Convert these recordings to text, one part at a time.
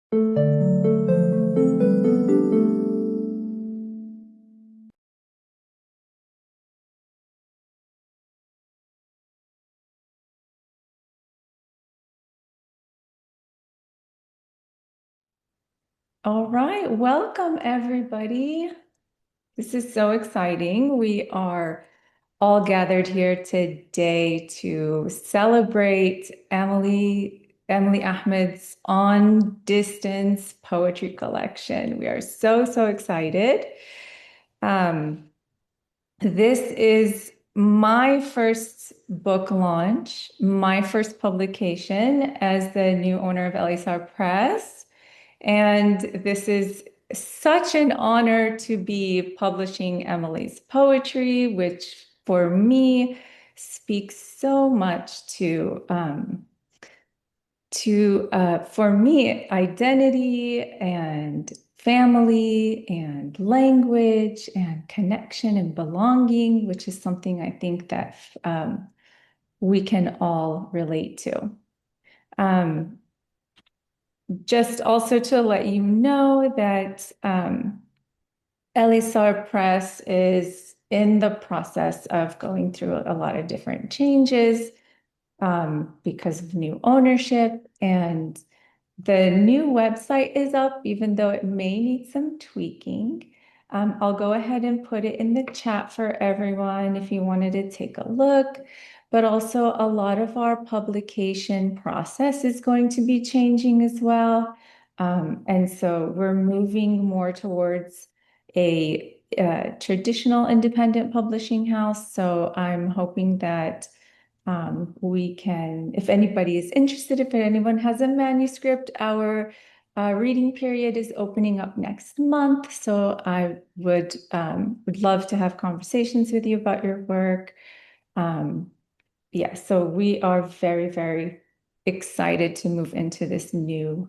All right, welcome everybody. This is so exciting. We are all gathered here today to celebrate Emily Ahmed's On Distance poetry collection. We are so excited. Um, this is my first book launch, my first publication as the new owner of Elyssar Press. And this is such an honor to be publishing Emily's poetry, which for me speaks so much for me, identity and family and language and connection and belonging, which is something I think that we can all relate to. Um, just also to let you know that Elyssar Press is in the process of going through a lot of different changes because of new ownership. And the new website is up, even though it may need some tweaking. I'll go ahead and put it in the chat for everyone if you wanted to take a look. But also, a lot of our publication process is going to be changing as well. And so we're moving more towards a traditional independent publishing house. So I'm hoping that we can, if anybody is interested, if anyone has a manuscript, our reading period is opening up next month. So I would love to have conversations with you about your work. Yeah, so we are very excited to move into this new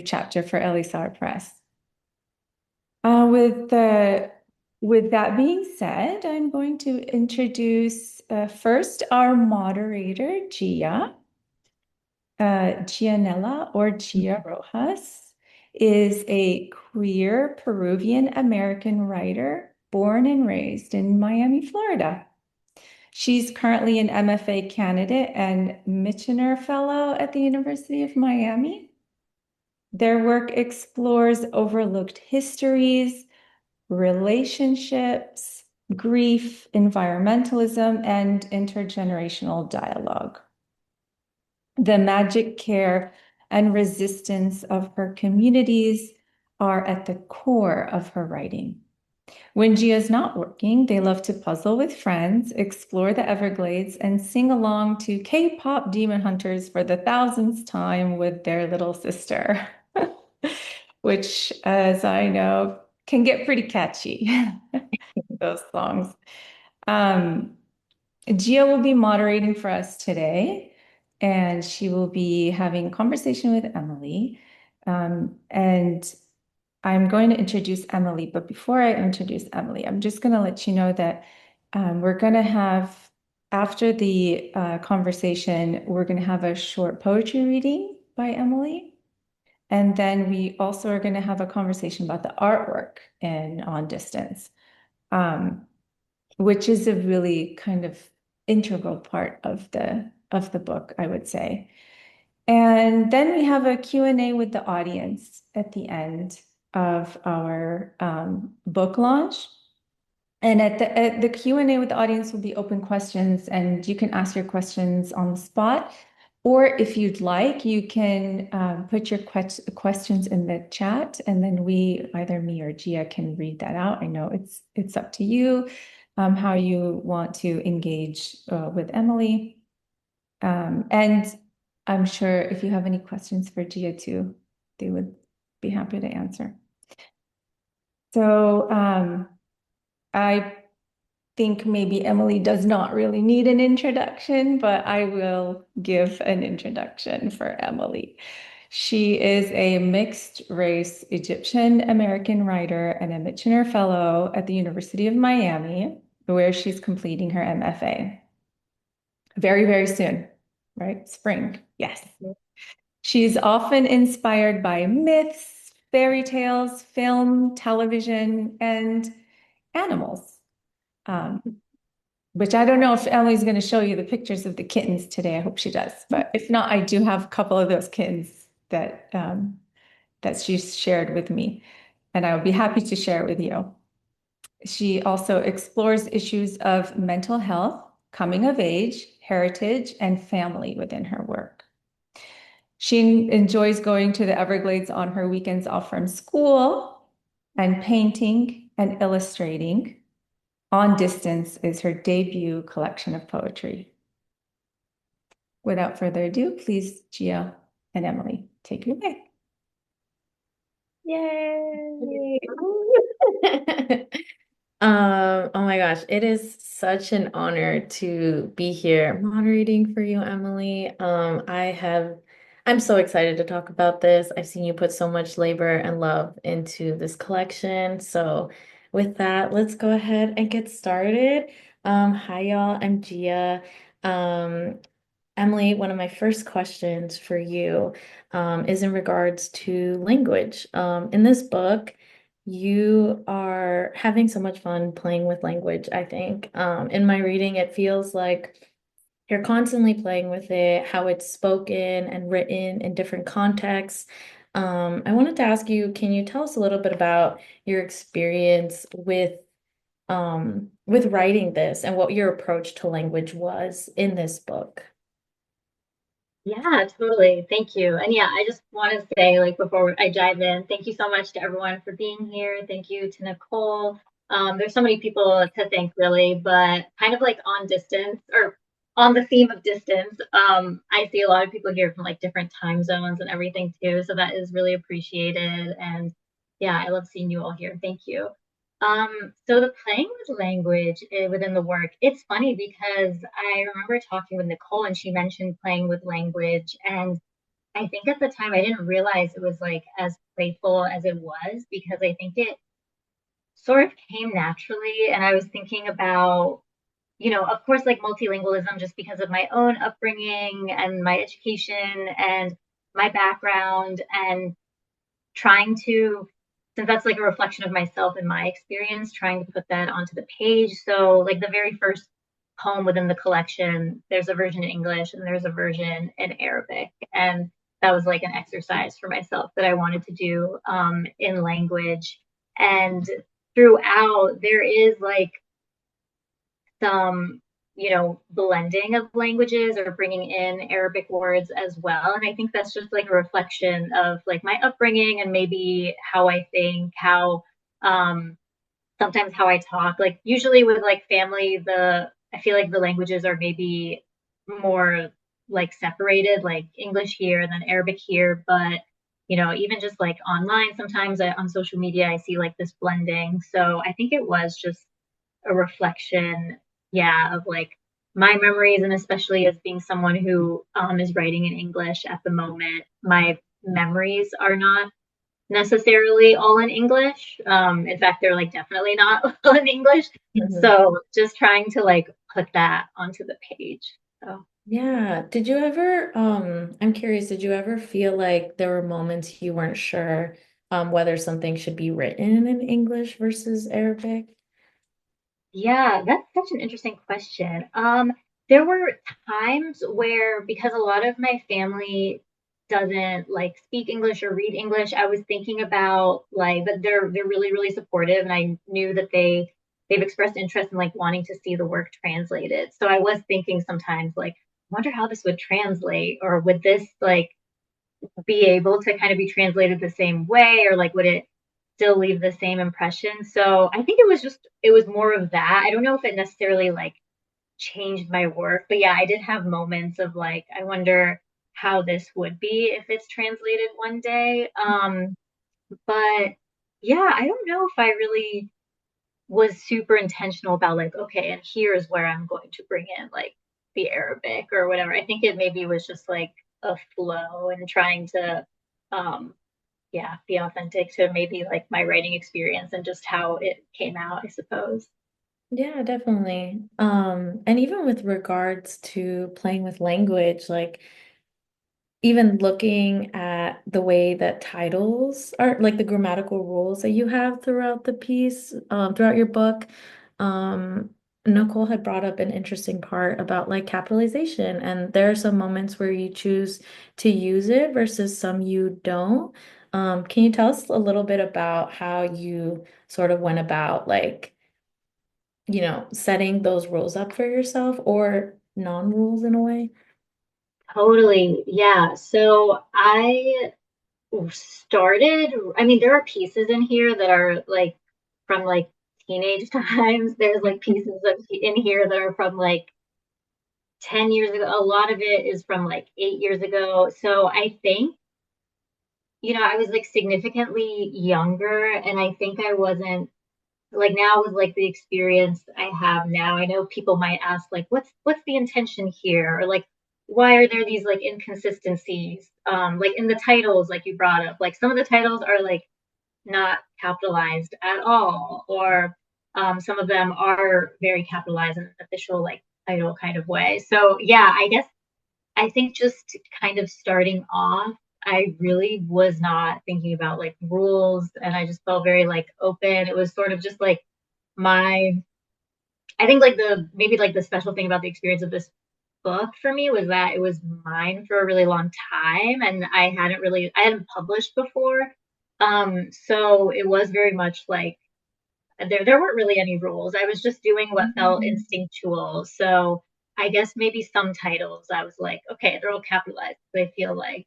chapter for Elyssar Press. With that being said, I'm going to introduce first our moderator, Gia. Gianella or Gia Rojas is a queer Peruvian American writer born and raised in Miami, Florida. She's currently an MFA candidate and Michener Fellow at the University of Miami. Their work explores overlooked histories, relationships, grief, environmentalism, and intergenerational dialogue. The magic, care, and resistance of her communities are at the core of her writing. When Gia's not working, they love to puzzle with friends, explore the Everglades, and sing along to K-pop Demon Hunters for the thousandth time with their little sister, which, as I know, can get pretty catchy, those songs. Um, Gia will be moderating for us today, and she will be having a conversation with Emily. And I'm going to introduce Emily, but before I introduce Emily, I'm just going to let you know that we're going to have, after the conversation, we're going to have a short poetry reading by Emily. And then we also are going to have a conversation about the artwork in On Distance. Which is a really kind of integral part of the book, I would say. And then we have a Q&A with the audience at the end of our book launch. And at the Q&A with the audience will be open questions, and you can ask your questions on the spot. Or if you'd like, you can put your questions in the chat, and then either me or Gia, can read that out. I know it's up to you how you want to engage with Emily. And I'm sure if you have any questions for Gia too, they would be happy to answer. So I think maybe Emily does not really need an introduction, but I will give an introduction for Emily. She is a mixed race Egyptian American writer and a Michener Fellow at the University of Miami, where she's completing her MFA very soon, right? Spring, yes. She's often inspired by myths, fairy tales, film, television, and animals. Um, which I don't know if Emily's going to show you the pictures of the kittens today. I hope she does. But if not, I do have a couple of those kittens that she's shared with me, and I would be happy to share it with you. She also explores issues of mental health, coming of age, heritage, and family within her work. She enjoys going to the Everglades on her weekends off from school and painting and illustrating. On Distance is her debut collection of poetry. Without further ado, please, Gia and Emily, take it away. Yay! Oh my gosh, it is such an honor to be here moderating for you, Emily. I'm so excited to talk about this. I've seen you put so much labor and love into this collection. So with that, let's go ahead and get started. Hi y'all, I'm Gia. Um, Emily, one of my first questions for you is in regards to language. In this book, you are having so much fun playing with language, I think. In my reading, it feels like you're constantly playing with it, how it's spoken and written in different contexts. I wanted to ask you, can you tell us a little bit about your experience with writing this and what your approach to language was in this book? Yeah, totally. Thank you. And yeah, I just want to say, like, before I dive in, thank you so much to everyone for being here. Thank you to Nicole. There's so many people to thank, really, but kind of like on distance or on the theme of distance, I see a lot of people here from like different time zones and everything too. So that is really appreciated. And yeah, I love seeing you all here. Thank you. So the playing with language within the work, it's funny because I remember talking with Nicole and she mentioned playing with language. And I think at the time I didn't realize it was like as playful as it was because I think it sort of came naturally. And I was thinking about, of course, like multilingualism just because of my own upbringing and my education and my background and trying to, since that's like a reflection of myself and my experience, trying to put that onto the page. So, like the very first poem within the collection, there's a version in English and there's a version in Arabic. And that was like an exercise for myself that I wanted to do in language. And throughout, there is like some blending of languages or bringing in Arabic words as well. And I think that's just like a reflection of like my upbringing and maybe how I think, how um, sometimes how I talk. Like usually with like family, I feel like the languages are maybe more like separated, like English here and then Arabic here. But even just like online, sometimes on social media, I see like this blending. So I think it was just a reflection, yeah, of like my memories, and especially as being someone who is writing in English at the moment, my memories are not necessarily all in English. In fact, they're like definitely not all in English. So just trying to like put that onto the page. So Yeah. I'm curious, did you ever feel like there were moments you weren't sure whether something should be written in English versus Arabic? yeah, that's such an interesting question. There were times where, because a lot of my family doesn't like speak English or read English, I was thinking about like that they're really really supportive, and I knew that they've expressed interest in like wanting to see the work translated. So I was thinking sometimes like, I wonder how this would translate, or would this like be able to kind of be translated the same way, or like would it still leave the same impression? So I think it was more of that. I don't know if it necessarily like changed my work, but yeah, I did have moments of like, I wonder how this would be if it's translated one day. But yeah, I don't know if I really was super intentional about like, okay, and here's where I'm going to bring in like the Arabic or whatever. I think it maybe was just like a flow and trying to yeah, be authentic to maybe like my writing experience and just how it came out, I suppose. Yeah, definitely. And even with regards to playing with language, like even looking at the way that titles are, like the grammatical rules that you have throughout the piece, throughout your book, um, Nicole had brought up an interesting part about like capitalization, and there are some moments where you choose to use it versus some you don't. Can you tell us a little bit about how you sort of went about like, setting those rules up for yourself or non-rules in a way? Totally. Yeah. So I started, I mean, there are pieces in here that are like from like teenage times. There's like pieces in here that are from like 10 years ago. A lot of it is from like 8 years ago. So I think, I was like significantly younger, and I think I wasn't like now with like the experience I have now. I know people might ask like, what's the intention here? Or like, why are there these like inconsistencies? Like in the titles, like you brought up, like some of the titles are like not capitalized at all, or some of them are very capitalized in an official like title kind of way. So yeah, I guess I think just kind of starting off, I really was not thinking about like rules, and I just felt very like open. It was sort of just like my, I think like the maybe like the special thing about the experience of this book for me was that it was mine for a really long time, and I hadn't published before. So it was very much like there weren't really any rules. I was just doing what felt instinctual. So I guess maybe some titles I was like, okay, they're all capitalized. They feel like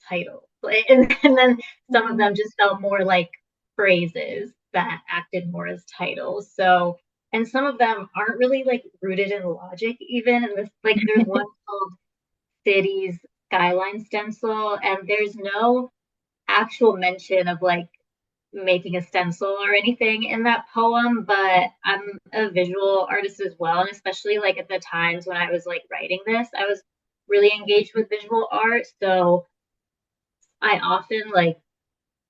titles. Like, and then some of them just felt more like phrases that acted more as titles. So and some of them aren't really like rooted in logic even. And this like there's one called Cities Skyline Stencil, and there's no actual mention of like making a stencil or anything in that poem, but I'm a visual artist as well. And especially like at the times when I was like writing this, I was really engaged with visual art. So I often like,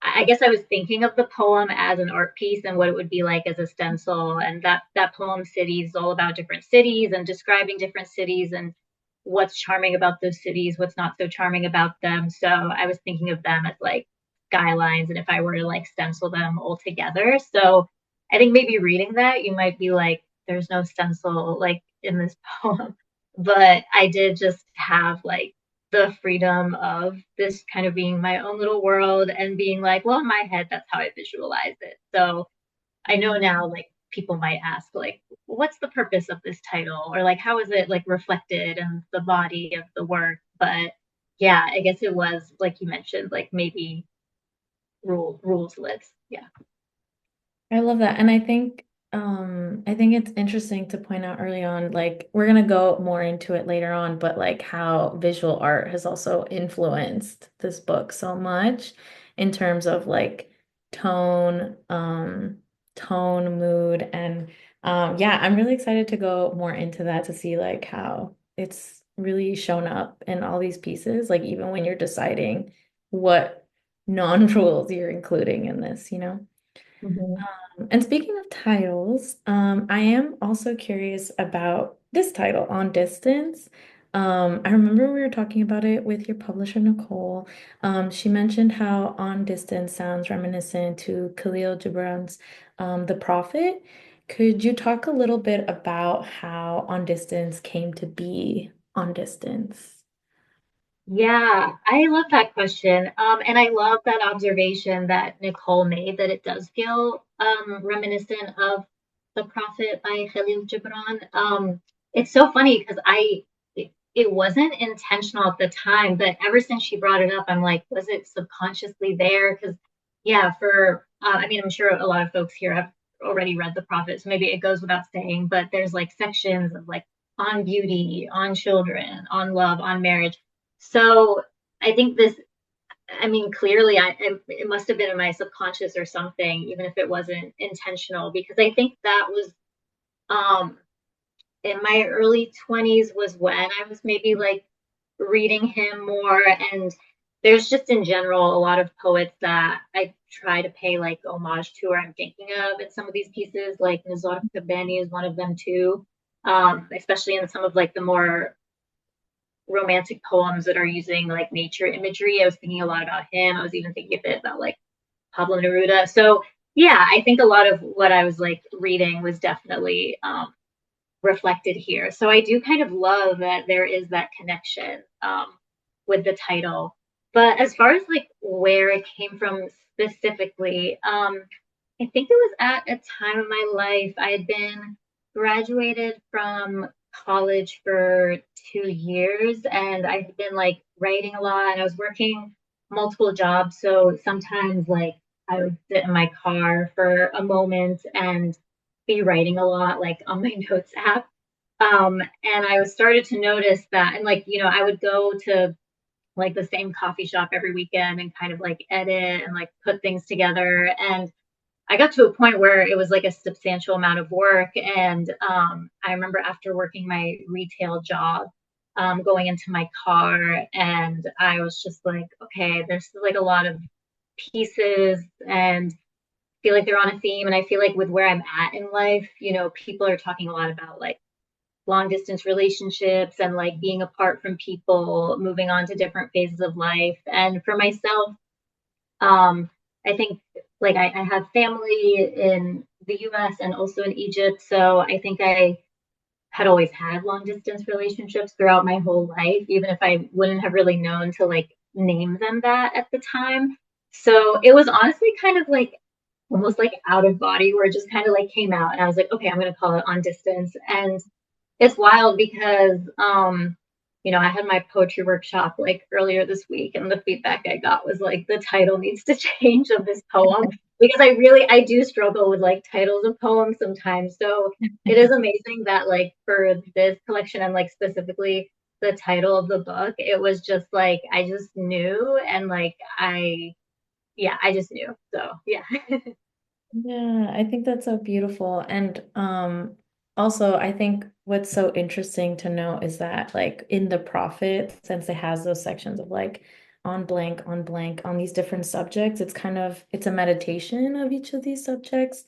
I guess I was thinking of the poem as an art piece and what it would be like as a stencil. And that poem City is all about different cities and describing different cities and what's charming about those cities, what's not so charming about them. So I was thinking of them as like skylines, and if I were to like stencil them all together. So I think maybe reading that you might be like, there's no stencil like in this poem. But I did just have like the freedom of this kind of being my own little world and being like, well, in my head, that's how I visualize it. So I know now, like, people might ask, like, what's the purpose of this title? Or like, how is it like reflected in the body of the work? But yeah, I guess it was like you mentioned, like maybe rules lists. Yeah. I love that. And I think it's interesting to point out early on, like we're gonna go more into it later on, but like how visual art has also influenced this book so much in terms of like tone, tone, mood, and yeah, I'm really excited to go more into that to see like how it's really shown up in all these pieces, like even when you're deciding what non-rules you're including in this, you know? Mhm. And speaking of titles, I am also curious about this title, On Distance. I remember we were talking about it with your publisher, Nicole. She mentioned how On Distance sounds reminiscent to Khalil Gibran's The Prophet. Could you talk a little bit about how On Distance came to be On Distance? Yeah, I love that question. And I love that observation that Nicole made that it does feel reminiscent of The Prophet by Khalil Gibran. It's so funny because it wasn't intentional at the time, but ever since she brought it up, I'm like, was it subconsciously there? Because yeah, I mean, I'm sure a lot of folks here have already read The Prophet, so maybe it goes without saying, but there's like sections of like on beauty, on children, on love, on marriage. So I think I mean, clearly it must have been in my subconscious or something, even if it wasn't intentional, because I think that was, um, in my early 20s was when I was maybe like reading him more. And there's just in general a lot of poets that I try to pay like homage to or I'm thinking of in some of these pieces, like Nizar Kabani is one of them too. Especially in some of like the more romantic poems that are using like nature imagery. I was thinking a lot about him. I was even thinking a bit about like Pablo Neruda. So yeah, I think a lot of what I was like reading was definitely reflected here. So I do kind of love that there is that connection with the title. But as far as like where it came from specifically, I think it was at a time in my life I had been graduated from college for 2 years and I had been like writing a lot and I was working multiple jobs. So sometimes like I would sit in my car for a moment and be writing a lot like on my notes app. And I was started to notice that and like, you know, I would go to like the same coffee shop every weekend and kind of like edit and like put things together. And I got to a point where it was like a substantial amount of work. And I remember after working my retail job, going into my car, and I was just like, okay, there's like a lot of pieces and I feel like they're on a theme. And I feel like with where I'm at in life, you know, people are talking a lot about like long distance relationships and like being apart from people, moving on to different phases of life. And for myself, um, I think like I have family in the US and also in Egypt. So I think I had always had long distance relationships throughout my whole life, even if I wouldn't have really known to like name them that at the time. So it was honestly kind of like almost like out of body where it just kind of like came out and I was like, okay, I'm going to call it on distance. And it's wild because you know, I had my poetry workshop like earlier this week and the feedback I got was like the title needs to change of this poem because I do struggle with like titles of poems sometimes. So it is amazing that like for this collection and like specifically the title of the book, it was just like I just knew and like I just knew. So yeah. Yeah, I think that's so beautiful. And also I think what's so interesting to know is that like in the Prophet, since it has those sections of like on blank on these different subjects, it's kind of it's a meditation of each of these subjects.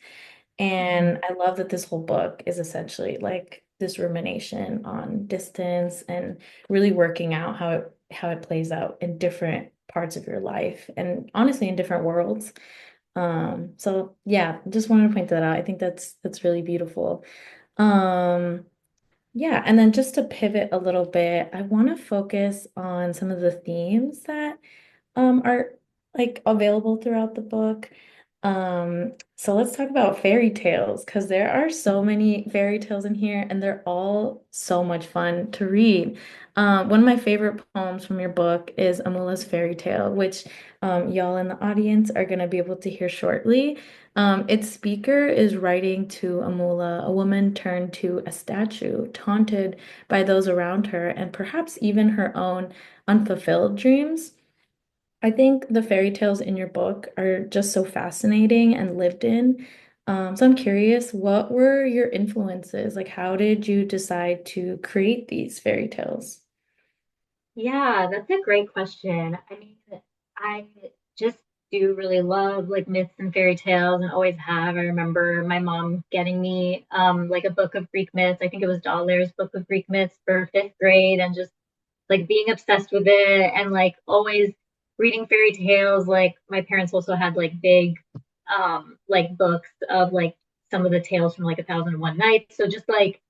And I love that this whole book is essentially like this rumination on distance and really working out how it plays out in different parts of your life and honestly in different worlds. So yeah, just wanted to point that out. I think that's really beautiful. Um, yeah, and then just to pivot a little bit, I want to focus on some of the themes that are like available throughout the book. So let's talk about fairy tales because there are so many fairy tales in here and they're all so much fun to read. One of my favorite poems from your book is Amula's fairy tale, which y'all in the audience are going to be able to hear shortly. Its speaker is writing to Amula, a woman turned to a statue, taunted by those around her and perhaps even her own unfulfilled dreams. I think the fairy tales in your book are just so fascinating and lived in. So I'm curious, what were your influences? Like, how did you decide to create these fairy tales? Yeah, that's a great question. I mean, I just do really love like myths and fairy tales and always have. I remember my mom getting me like a book of Greek myths. I think it was Dollar's Book of Greek Myths for fifth grade and just like being obsessed with it and like always reading fairy tales. Like my parents also had like big like books of like some of the tales from like A Thousand and One Nights. So just like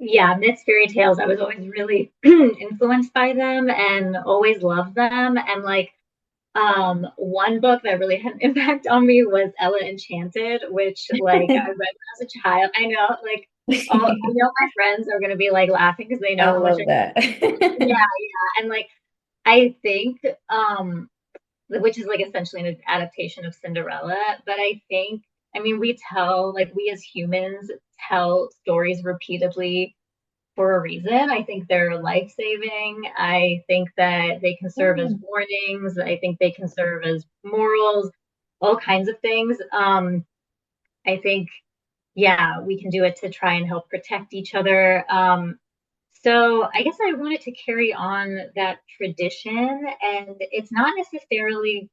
yeah, myths, fairy tales. I was always really influenced by them and always loved them. And like one book that really had an impact on me was Ella Enchanted, which like I read when I was a child. I know like all I know my friends are gonna be like laughing because they I know how much love that. yeah, yeah. And like I think which is like essentially an adaptation of Cinderella, but I think I mean we tell like we as humans tell stories repeatedly for a reason. I think they're life saving. I think that they can serve as warnings. I think they can serve as morals, all kinds of things. I think, yeah, we can do it to try and help protect each other. So I guess I wanted to carry on that tradition, and it's not necessarily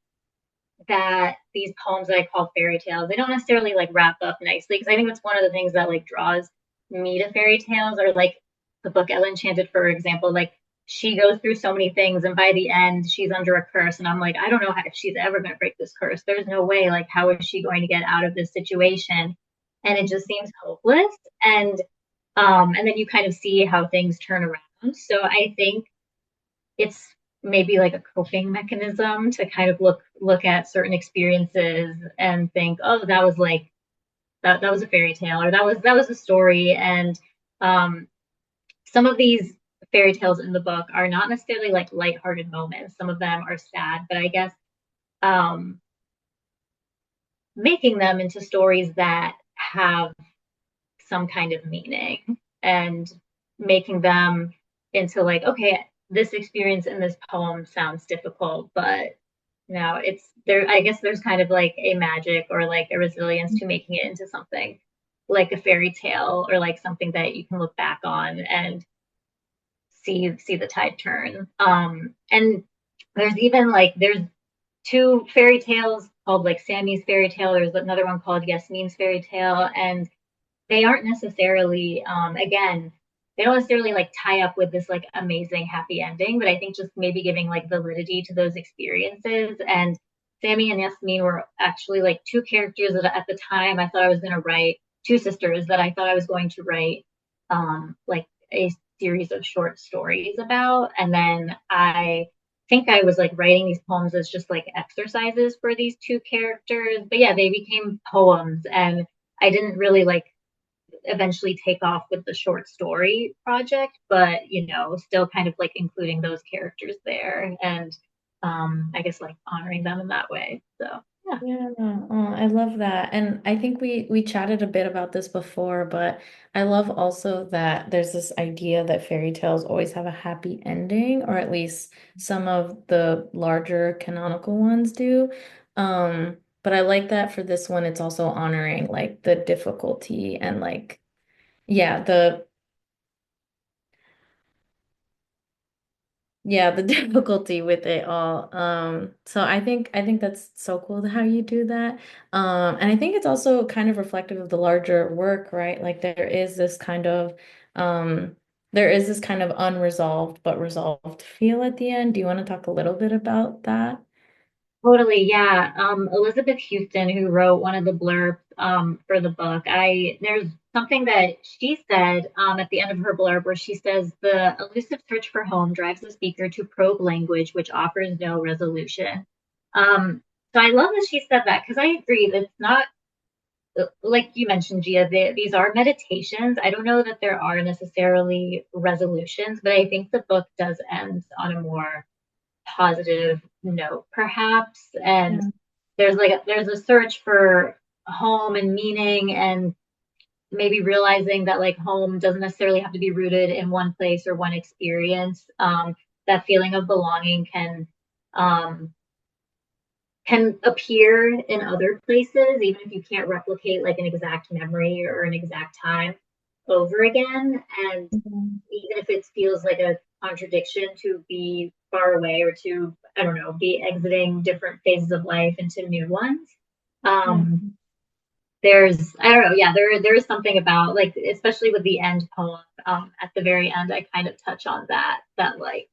that these poems that I call fairy tales, they don't necessarily like wrap up nicely because I think that's one of the things that like draws me to fairy tales or like the book Ella Enchanted, for example, like she goes through so many things, and by the end she's under a curse, and I'm like, I don't know if she's ever going to break this curse. There's no way. Like, how is she going to get out of this situation? And it just seems hopeless. And then you kind of see how things turn around. So I think it's maybe like a coping mechanism to kind of look at certain experiences and think, oh, that was like that was a fairy tale, or that was a story. And some of these fairy tales in the book are not necessarily like lighthearted moments. Some of them are sad, but I guess um, making them into stories that have some kind of meaning, and making them into like, okay, this experience in this poem sounds difficult, but no, it's there. I guess there's kind of like a magic or like a resilience to making it into something like a fairy tale, or like something that you can look back on and see the tide turn. And there's two fairy tales called like Sammy's fairy tale. There's another one called Yasmin's fairy tale, and they aren't necessarily again, they don't necessarily like tie up with this like amazing happy ending, but I think just maybe giving like validity to those experiences. And Sammy and Yasmin were actually like two characters that at the time I thought I was going to write, two sisters that I thought I was going to write like a series of short stories about. And then I think I was like writing these poems as just like exercises for these two characters, but yeah, they became poems. And I didn't really like eventually take off with the short story project, but still kind of like including those characters there, and I guess like honoring them in that way. So yeah. Yeah, oh, I love that. And I think we chatted a bit about this before, but I love also that there's this idea that fairy tales always have a happy ending, or at least some of the larger canonical ones do. But I like that for this one, it's also honoring like the difficulty and like, yeah, the difficulty with it all. So I think that's so cool how you do that. And I think it's also kind of reflective of the larger work, right? Like um there is this kind of unresolved but resolved feel at the end. Do you want to talk a little bit about that? Totally, yeah. Elizabeth Houston, who wrote one of the blurbs for the book, there's something that she said at the end of her blurb where she says the elusive search for home drives the speaker to probe language which offers no resolution. So I love that she said that, because I agree that it's not like you mentioned, Gia. These are meditations. I don't know that there are necessarily resolutions, but I think the book does end on a more positive note, perhaps. And Yeah. there's a search for home and meaning, and maybe realizing that like home doesn't necessarily have to be rooted in one place or one experience. That feeling of belonging um, can appear in other places, even if you can't replicate like an exact memory or an exact time over again. And Mhm. even if it feels like a contradiction to be far away, or to, I don't know, be exiting different phases of life into new ones. Yeah. Um, there's, I don't know, yeah, there is something about like, especially with the end poem, at the very end, I kind of touch on that like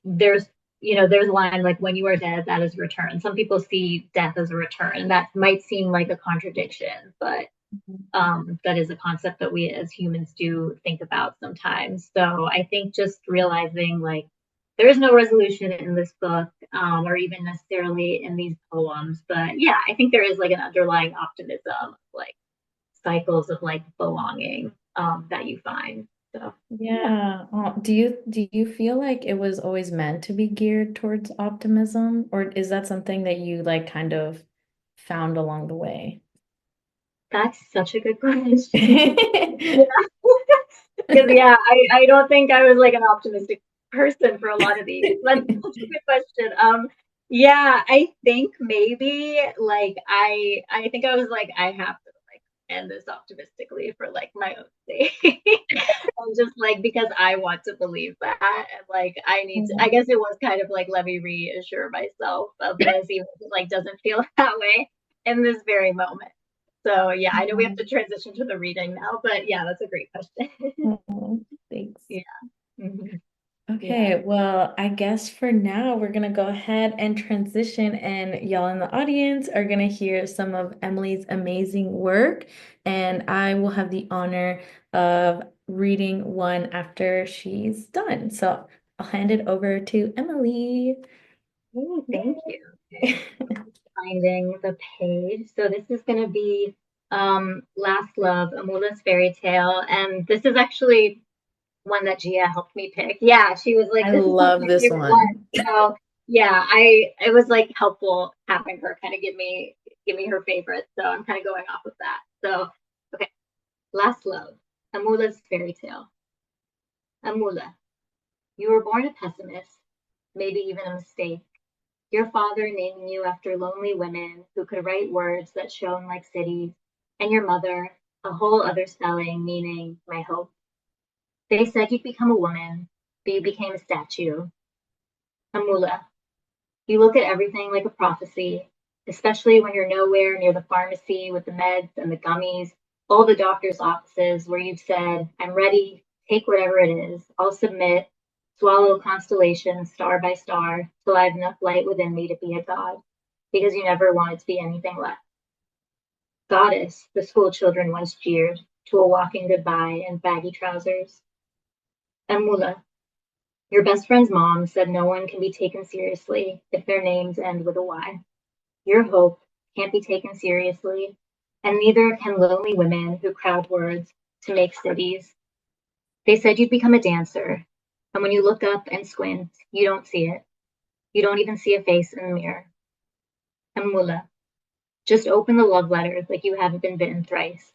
there's there's a line like, when you are dead, that is return. Some people see death as a return, and that might seem like a contradiction, but that is a concept that we as humans do think about sometimes. So I think just realizing like there is no resolution in this book, or even necessarily in these poems, but yeah, I think there is like an underlying optimism, like cycles of like belonging, that you find. So yeah. Yeah. Do you feel like it was always meant to be geared towards optimism, or is that something that you like kind of found along the way? That's such a good question. Yeah. Because yeah, I don't think I was like an optimistic person for a lot of these. That's such a good question. Yeah, I think maybe like I think I was like, I have to like end this optimistically for like my own sake. And just like because I want to believe that, and like I need to, I Mhm. guess it was kind of like, let me reassure myself of this, even if it like doesn't feel that way in this very moment. So yeah, I know we have to transition to the reading now, but yeah, that's a great question. Mhm. Thanks. Yeah. Mhm. Okay, well, I guess for now we're gonna go ahead and transition, and y'all in the audience are gonna hear some of Emily's amazing work, and I will have the honor of reading one after she's done. So I'll hand it over to Emily. Ooh, thank you. Okay. Finding the page. So this is going to be Last Love, Amula's fairy tale. And this is actually one that Gia helped me pick. Yeah, she was like, I this is one of love my this favorite ones. one. So yeah, it was like helpful having her kind of give me her favorites. So I'm kind of going off of that. So okay, Last Love, Amula's fairy tale. Amula, you were born a pessimist, maybe even a mistake. Your father naming you after lonely women who could write words that shone like cities, and your mother, a whole other spelling meaning my hope. They said you'd become a woman, but you became a statue, a mullah. You look at everything like a prophecy, especially when you're nowhere near the pharmacy with the meds and the gummies, all the doctor's offices where you've said, I'm ready, take whatever it is, I'll submit, swallow constellations star by star till I have enough light within me to be a god, because you never wanted to be anything less. Goddess, the school children once jeered, to a walking goodbye in baggy trousers. And mullah, your best friend's mom said no one can be taken seriously if their names end with a Y. Your hope can't be taken seriously, and neither can lonely women who crowd words to make cities. They said you'd become a dancer, and when you look up and squint, you don't see it. You don't even see a face in the mirror. And mullah, just open the love letter like you haven't been bitten thrice.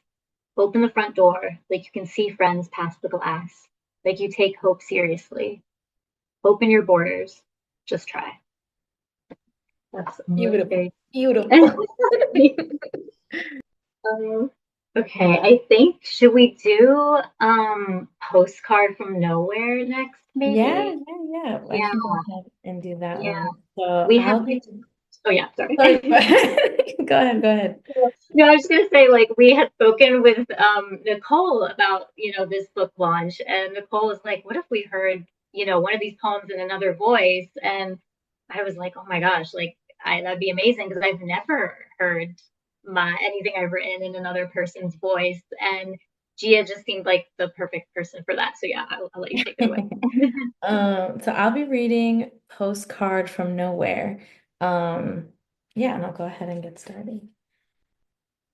Open the front door like you can see friends past the glass, like you take hope seriously. Open your borders. Just try. That's Beautiful. very. Beautiful. Okay, I think should we do postcard from nowhere next, Yeah, maybe? yeah, yeah. I Yeah, can go ahead and do that yeah. one. So We have I'll be. oh yeah, sorry. Sorry, go ahead. Go ahead, go ahead. No, I was just gonna say, like, we had spoken with Nicole about, this book launch, and Nicole was like, what if we heard, one of these poems in another voice? And I was like, oh my gosh, like that'd be amazing because I've never heard my anything I've written in another person's voice. And Gia just seemed like the perfect person for that. So yeah, I'll let you take it away. So I'll be reading Postcard from Nowhere. Um, yeah, and I'll go ahead and get started.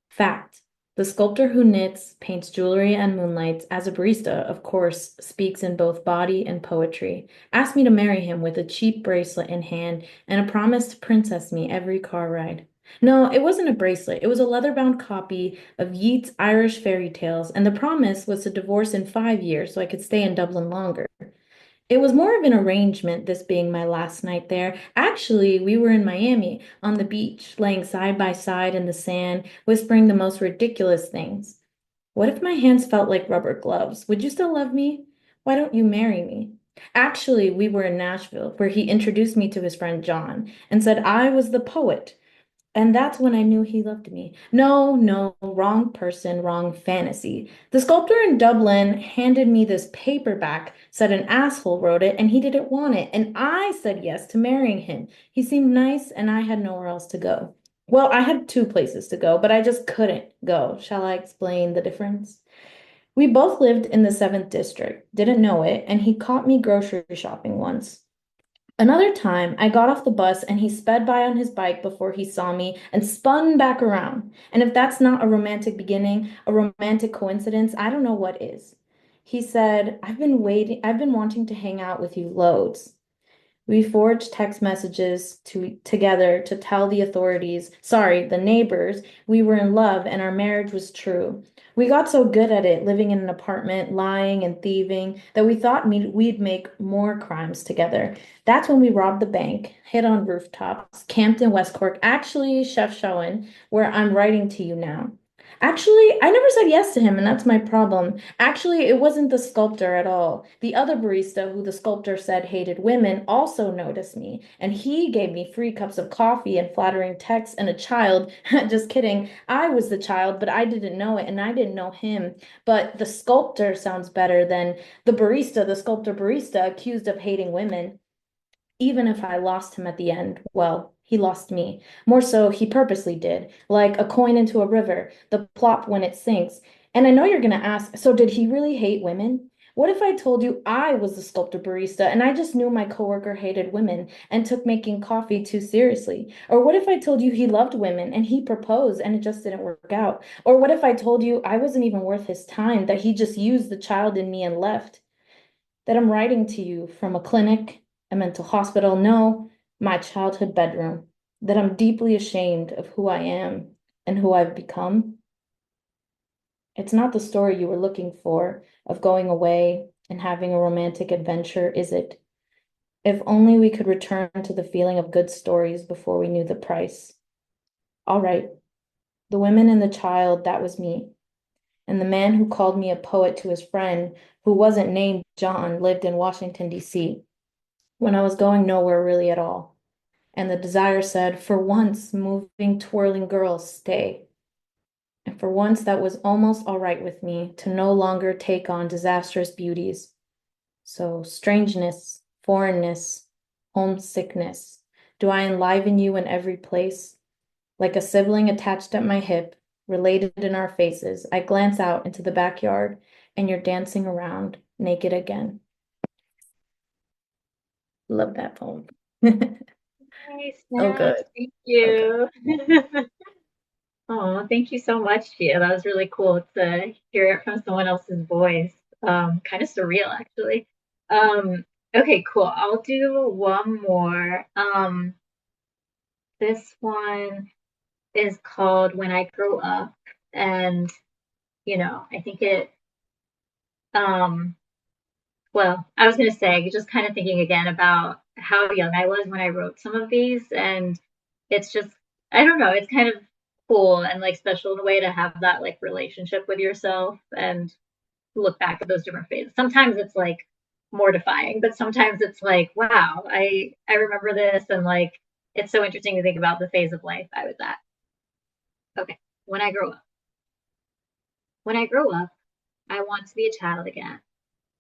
Fact. The sculptor who knits, paints jewelry, and moonlights as a barista, of course, speaks in both body and poetry. Asked me to marry him with a cheap bracelet in hand and a promise to princess me every car ride. No, it wasn't a bracelet. It was a leather-bound copy of Yeats' Irish fairy tales, and the promise was to divorce in 5 years so I could stay in Dublin longer. It was more of an arrangement, this being my last night there. Actually, we were in Miami on the beach, laying side by side in the sand, whispering the most ridiculous things. What if my hands felt like rubber gloves? Would you still love me? Why don't you marry me? Actually, we were in Nashville, where he introduced me to his friend John and said I was the poet. And that's when I knew he loved me. No, no, wrong person, wrong fantasy. The sculptor in Dublin handed me this paperback, said an asshole wrote it, and he didn't want it. And I said yes to marrying him. He seemed nice, and I had nowhere else to go. Well, I had two places to go, but I just couldn't go. Shall I explain the difference? We both lived in the 7th district, didn't know it, and he caught me grocery shopping once. Another time, I got off the bus and he sped by on his bike before he saw me and spun back around. And if that's not a romantic beginning, a romantic coincidence, I don't know what is. He said, I've been wanting to hang out with you loads. We forged text messages together to tell the authorities, sorry, the neighbors, we were in love and our marriage was true. We got so good at it, living in an apartment, lying and thieving, that we thought we'd make more crimes together. That's when we robbed the bank, hid on rooftops, camped in West Cork, actually, Chef Showen, where I'm writing to you now. Actually, I never said yes to him, and that's my problem. Actually, it wasn't the sculptor at all. The other barista, who the sculptor said hated women, also noticed me, and he gave me free cups of coffee and flattering texts and a child. Just kidding. I was the child, but I didn't know it, and I didn't know him. But the sculptor sounds better than the barista, the sculptor barista accused of hating women. Even if I lost him at the end, well, he lost me. More so, he purposely did, like a coin into a river, the plop when it sinks. And I know you're gonna ask, so did he really hate women? What if I told you I was the sculptor barista and I just knew my coworker hated women and took making coffee too seriously? Or what if I told you he loved women and he proposed and it just didn't work out? Or what if I told you I wasn't even worth his time, that he just used the child in me and left? That I'm writing to you from a clinic, a mental hospital, no, my childhood bedroom, that I'm deeply ashamed of who I am and who I've become. It's not the story you were looking for of going away and having a romantic adventure, is it? If only we could return to the feeling of good stories before we knew the price. All right, the women and the child, that was me. And the man who called me a poet to his friend, who wasn't named John, lived in Washington, D.C. when I was going nowhere really at all. And the desire said, for once, moving, twirling girls, stay. And for once, that was almost all right with me to no longer take on disastrous beauties. So, strangeness, foreignness, homesickness, do I enliven you in every place? Like a sibling attached at my hip, related in our faces, I glance out into the backyard and you're dancing around, naked again. Love that poem. Nice, So yes, good. thank So good. you. Oh, thank you so much, Gia. That was really cool to hear it from someone else's voice. Kind of surreal, actually. Okay, cool. I'll do one more. This one is called When I Grow Up, and I think um, well, I was going to say, just kind of thinking again about how young I was when I wrote some of these, and it's just, I don't know, it's kind of cool and like special in a way to have that like relationship with yourself and look back at those different phases. Sometimes it's like mortifying, but sometimes it's like, wow, I remember this, and like it's so interesting to think about the phase of life I was at. Okay, when I grow up. When I grow up, I want to be a child again.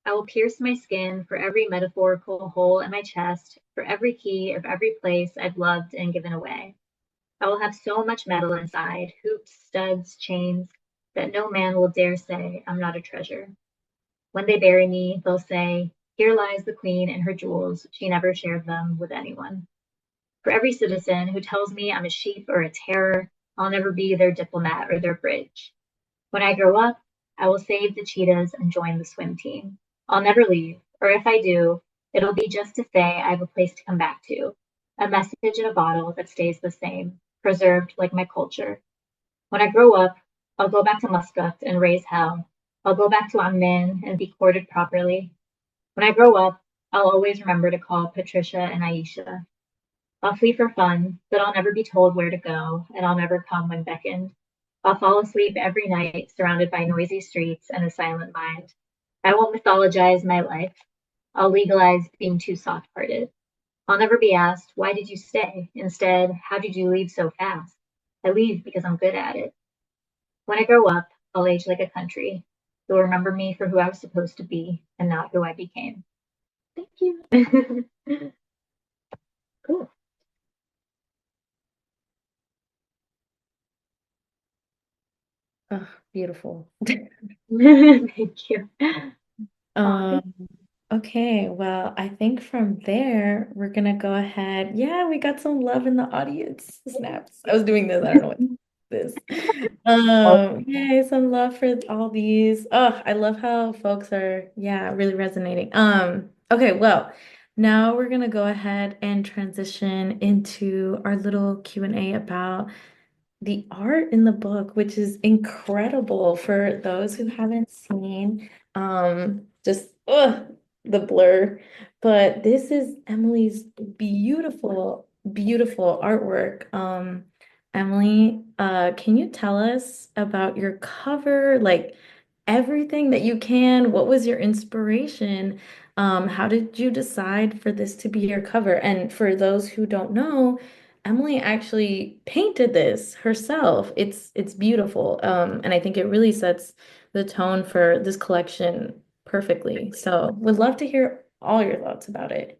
I will pierce my skin for every metaphorical hole in my chest, for every key of every place I've loved and given away. I will have so much metal inside, hoops, studs, chains, that no man will dare say I'm not a treasure. When they bury me, they'll say, here lies the queen and her jewels. She never shared them with anyone. For every citizen who tells me I'm a sheep or a terror, I'll never be their diplomat or their bridge. When I grow up, I will save the cheetahs and join the swim team. I'll never leave, or if I do, it'll be just to say I have a place to come back to, a message in a bottle that stays the same, preserved like my culture. When I grow up, I'll go back to Muscat and raise hell. I'll go back to Amman and be courted properly. When I grow up, I'll always remember to call Patricia and Aisha. I'll flee for fun, but I'll never be told where to go, and I'll never come when beckoned. I'll fall asleep every night surrounded by noisy streets and a silent mind. I won't mythologize my life. I'll legalize being too soft-hearted. I'll never be asked, why did you stay? Instead, how did you leave so fast? I leave because I'm good at it. When I grow up, I'll age like a country. You'll remember me for who I was supposed to be and not who I became. Thank you. Cool. Oh, beautiful. Thank you. Aw, Um, okay, well, I think from there we're gonna go ahead. Yeah, we got some love in the audience. Snaps. I was doing this, I don't know what this. Yay, some love for all these. Oh, I love how folks are, yeah, really resonating. Okay, well, now we're gonna go ahead and transition into our little Q&A about the art in the book, which is incredible for those who haven't seen. Just the blur. But this is Emily's beautiful, beautiful artwork. Emily, can you tell us about your cover? Like everything that you can. What was your inspiration? How did you decide for this to be your cover? And for those who don't know, Emily actually painted this herself. It's beautiful. And I think it really sets the tone for this collection perfectly. So would love to hear all your thoughts about it.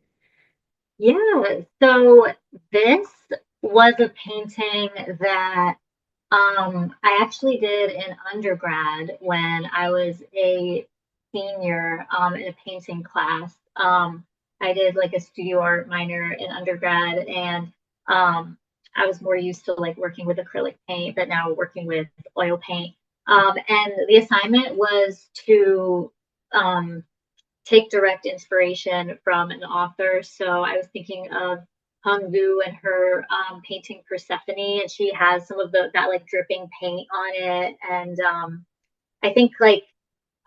Yeah, so this was a painting that I actually did in undergrad when I was a senior in a painting class. I did like a studio art minor in undergrad, and um, I was more used to like working with acrylic paint, but now working with oil paint. And the assignment was to um, take direct inspiration from an author. So I was thinking of Hung Vu and her painting Persephone, and she has some of the that like dripping paint on it. And I think like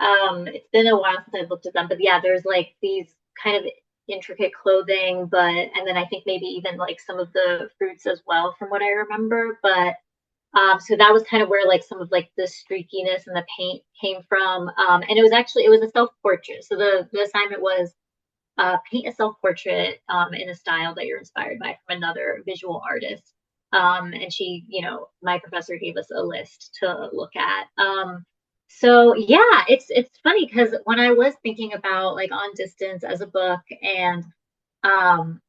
it's been a while since I've looked at them, but yeah, there's like these kind of intricate clothing, but and then I think maybe even like some of the fruits as well, from what I remember. But so that was kind of where like some of like the streakiness and the paint came from. And it was a self portrait. So the assignment was paint a self portrait in a style that you're inspired by from another visual artist. And she, you know, my professor gave us a list to look at. So yeah, it's funny because when I was thinking about like On Distance as a book and um,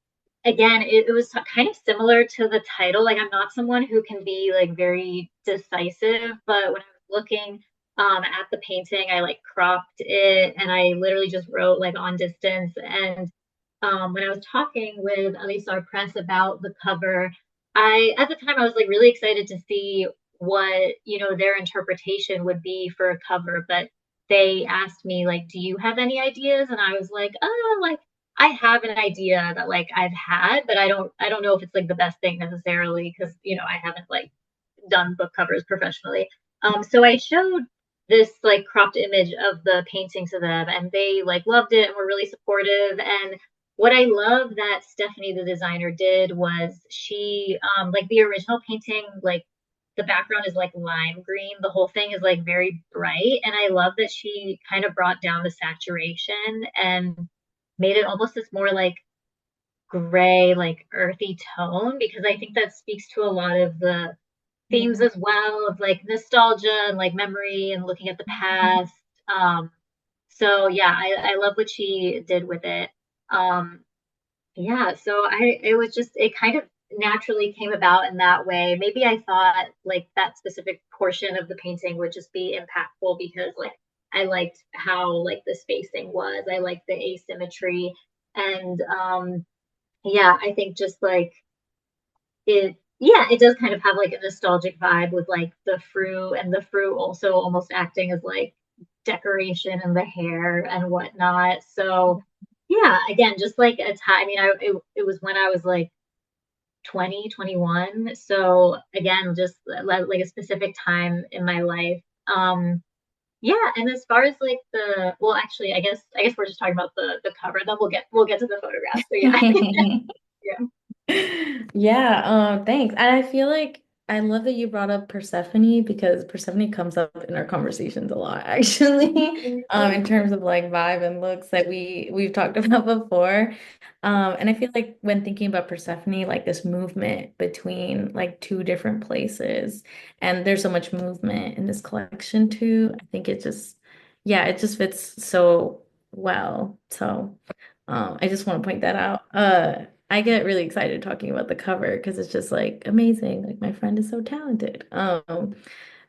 again, it was kind of similar to the title. Like, I'm not someone who can be like very decisive, but when I was looking at the painting, I like cropped it and I literally just wrote like On Distance. And when I was talking with Elyssar Press about the cover, I at the time I was like really excited to see what you know their interpretation would be for a cover, but they asked me like, "Do you have any ideas?" And I was like, "Oh, like." I have an idea that like I've had, but I don't know if it's like the best thing necessarily because you know I haven't like done book covers professionally. So I showed this like cropped image of the painting to them, and they like loved it and were really supportive. And what I love that Stephanie, the designer, did was she like the original painting, like the background is like lime green. The whole thing is like very bright, and I love that she kind of brought down the saturation and made it almost this more like gray, like earthy tone because I think that speaks to a lot of the themes as well of like nostalgia and like memory and looking at the past. Um, so yeah, I love what she did with it. Um, yeah, so it was just it kind of naturally came about in that way. Maybe I thought like that specific portion of the painting would just be impactful because like I liked how like the spacing was. I liked the asymmetry and yeah, I think just like it yeah, it does kind of have like a nostalgic vibe with like the fruit and the fruit also almost acting as like decoration and the hair and whatnot. So yeah, again, just like a time, I mean, it was when I was like 20, 21. So again, just like a specific time in my life. Yeah, and as far as like the well, actually, I guess we're just talking about the cover. Then we'll get to the photographs. So yeah, yeah. Yeah, thanks. And I feel like I love that you brought up Persephone because Persephone comes up in our conversations a lot, actually, in terms of like vibe and looks that we've talked about before. And I feel like when thinking about Persephone, like this movement between like two different places, and there's so much movement in this collection too. I think it just, yeah, it just fits so well. So. I just want to point that out. I get really excited talking about the cover because it's just like amazing. Like my friend is so talented.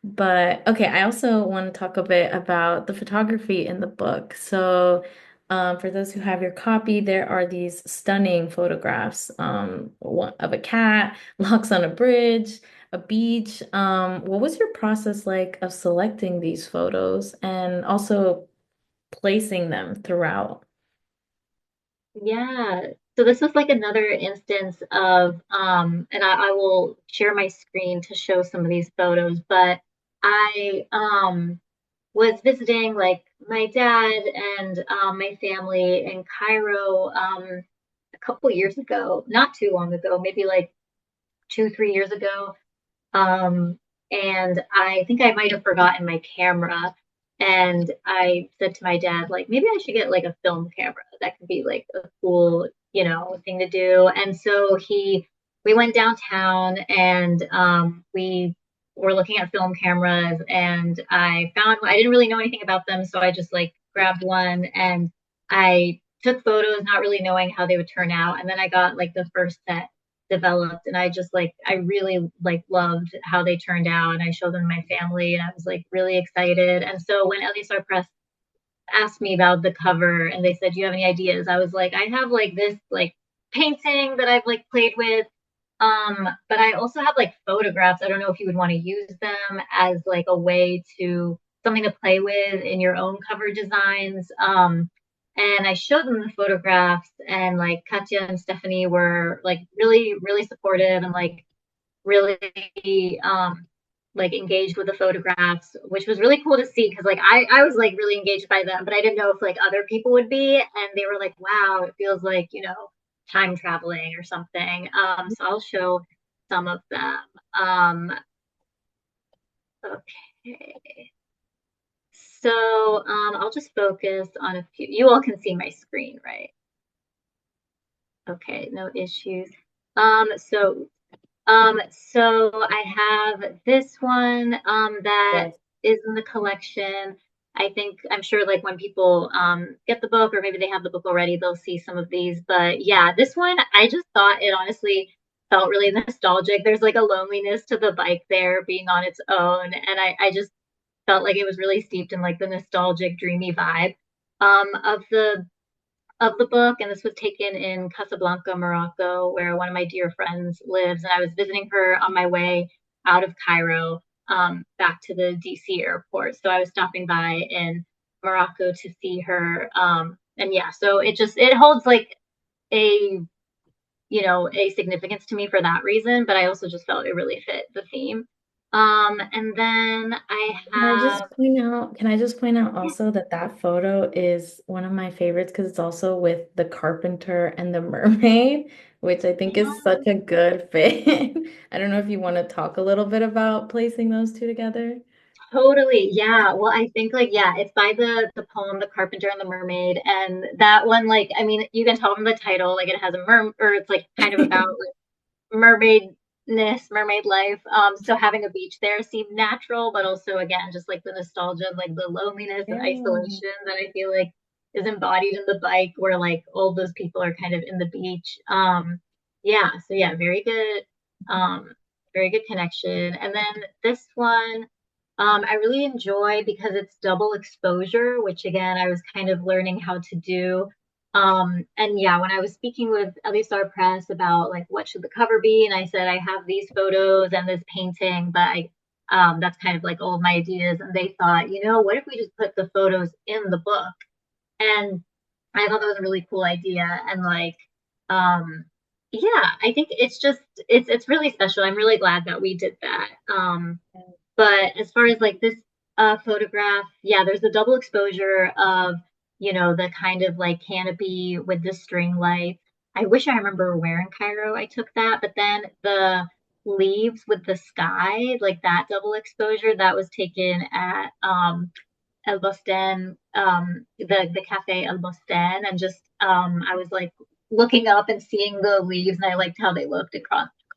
But okay, I also want to talk a bit about the photography in the book. So, for those who have your copy, there are these stunning photographs, one of a cat, locks on a bridge, a beach. What was your process like of selecting these photos and also placing them throughout? Yeah. So this was like another instance of and I will share my screen to show some of these photos, but I was visiting like my dad and my family in Cairo a couple years ago, not too long ago, maybe like 2, 3 years ago. Um, and I think I might have forgotten my camera. And I said to my dad, like, maybe I should get like a film camera. That could be like a cool, thing to do. And so we went downtown and we were looking at film cameras and I found one. I didn't really know anything about them. So I just like grabbed one and I took photos, not really knowing how they would turn out. And then I got like the first set developed and I really like loved how they turned out and I showed them to my family and I was like really excited. And so when Elyssar Press asked me about the cover and they said, "Do you have any ideas?" I was like, I have like this like painting that I've like played with. But I also have like photographs. I don't know if you would want to use them as like a way to something to play with in your own cover designs. And I showed them the photographs and like Katya and Stephanie were like really, really supportive and really like engaged with the photographs, which was really cool to see because like I was like really engaged by them, but I didn't know if like other people would be. And they were like, wow, it feels like, time traveling or something. So I'll show some of them. Okay. So I'll just focus on a few. You all can see my screen, right? Okay, no issues. Um, so so I have this one that Yes. is in the collection. I'm sure like when people get the book or maybe they have the book already, they'll see some of these. But yeah, this one I just thought it honestly felt really nostalgic. There's like a loneliness to the bike there being on its own, and I just felt like it was really steeped in like the nostalgic, dreamy vibe of the book, and this was taken in Casablanca, Morocco, where one of my dear friends lives. And I was visiting her on my way out of Cairo back to the DC airport. So I was stopping by in Morocco to see her. And yeah, so it holds like a a significance to me for that reason, but I also just felt it really fit the theme. And then I have Can I just point out also that that photo is one of my favorites because it's also with the carpenter and the mermaid, which I think is yeah, such a good fit. I don't know if you want to talk a little bit about placing those two together. totally. Yeah. Well, I think like yeah, it's by the poem The Carpenter and the Mermaid and that one like I mean, you can tell from the title like it has a or it's like kind of about mermaidness, mermaid life. So having a beach there seemed natural, but also again, just like the nostalgia, like the loneliness and Yeah. isolation that I feel like is embodied in the bike, where like all those people are kind of in the beach. Yeah, so yeah, um, very good connection. And then this one, I really enjoy because it's double exposure, which again, I was kind of learning how to do. And yeah, when I was speaking with Elyssar Press about like what should the cover be, and I said I have these photos and this painting, but that's kind of like all of my ideas. And they thought, what if we just put the photos in the book? And I thought that was a really cool idea. And like, yeah, I think it's really special. I'm really glad that we did that. But as far as like this photograph, yeah, there's a double exposure of, the kind of like canopy with the string lights. I wish I remember where in Cairo I took that, but then the leaves with the sky, like that double exposure, that was taken at El Bostan, the cafe El Bostan, and just I was like looking up and seeing the leaves, and I liked how they looked in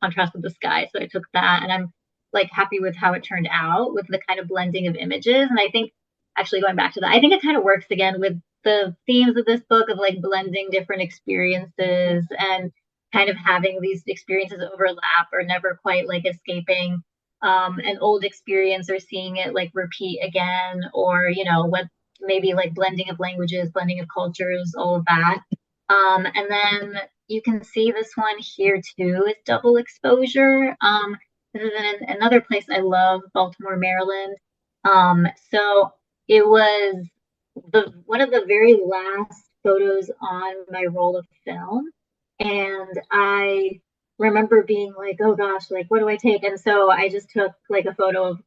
contrast with the sky, so I took that, and I'm like happy with how it turned out with the kind of blending of images, and I think actually going back to that, I think it kind of works again with the themes of this book of like blending different experiences and kind of having these experiences overlap or never quite like escaping an old experience or seeing it like repeat again, or what maybe like blending of languages, blending of cultures, all of that. And then you can see this one here too is double exposure. This is in another place I love, Baltimore, Maryland. So it was the one of the very last photos on my roll of film, and I remember being like, oh gosh, like what do I take? And so I just took like a photo of,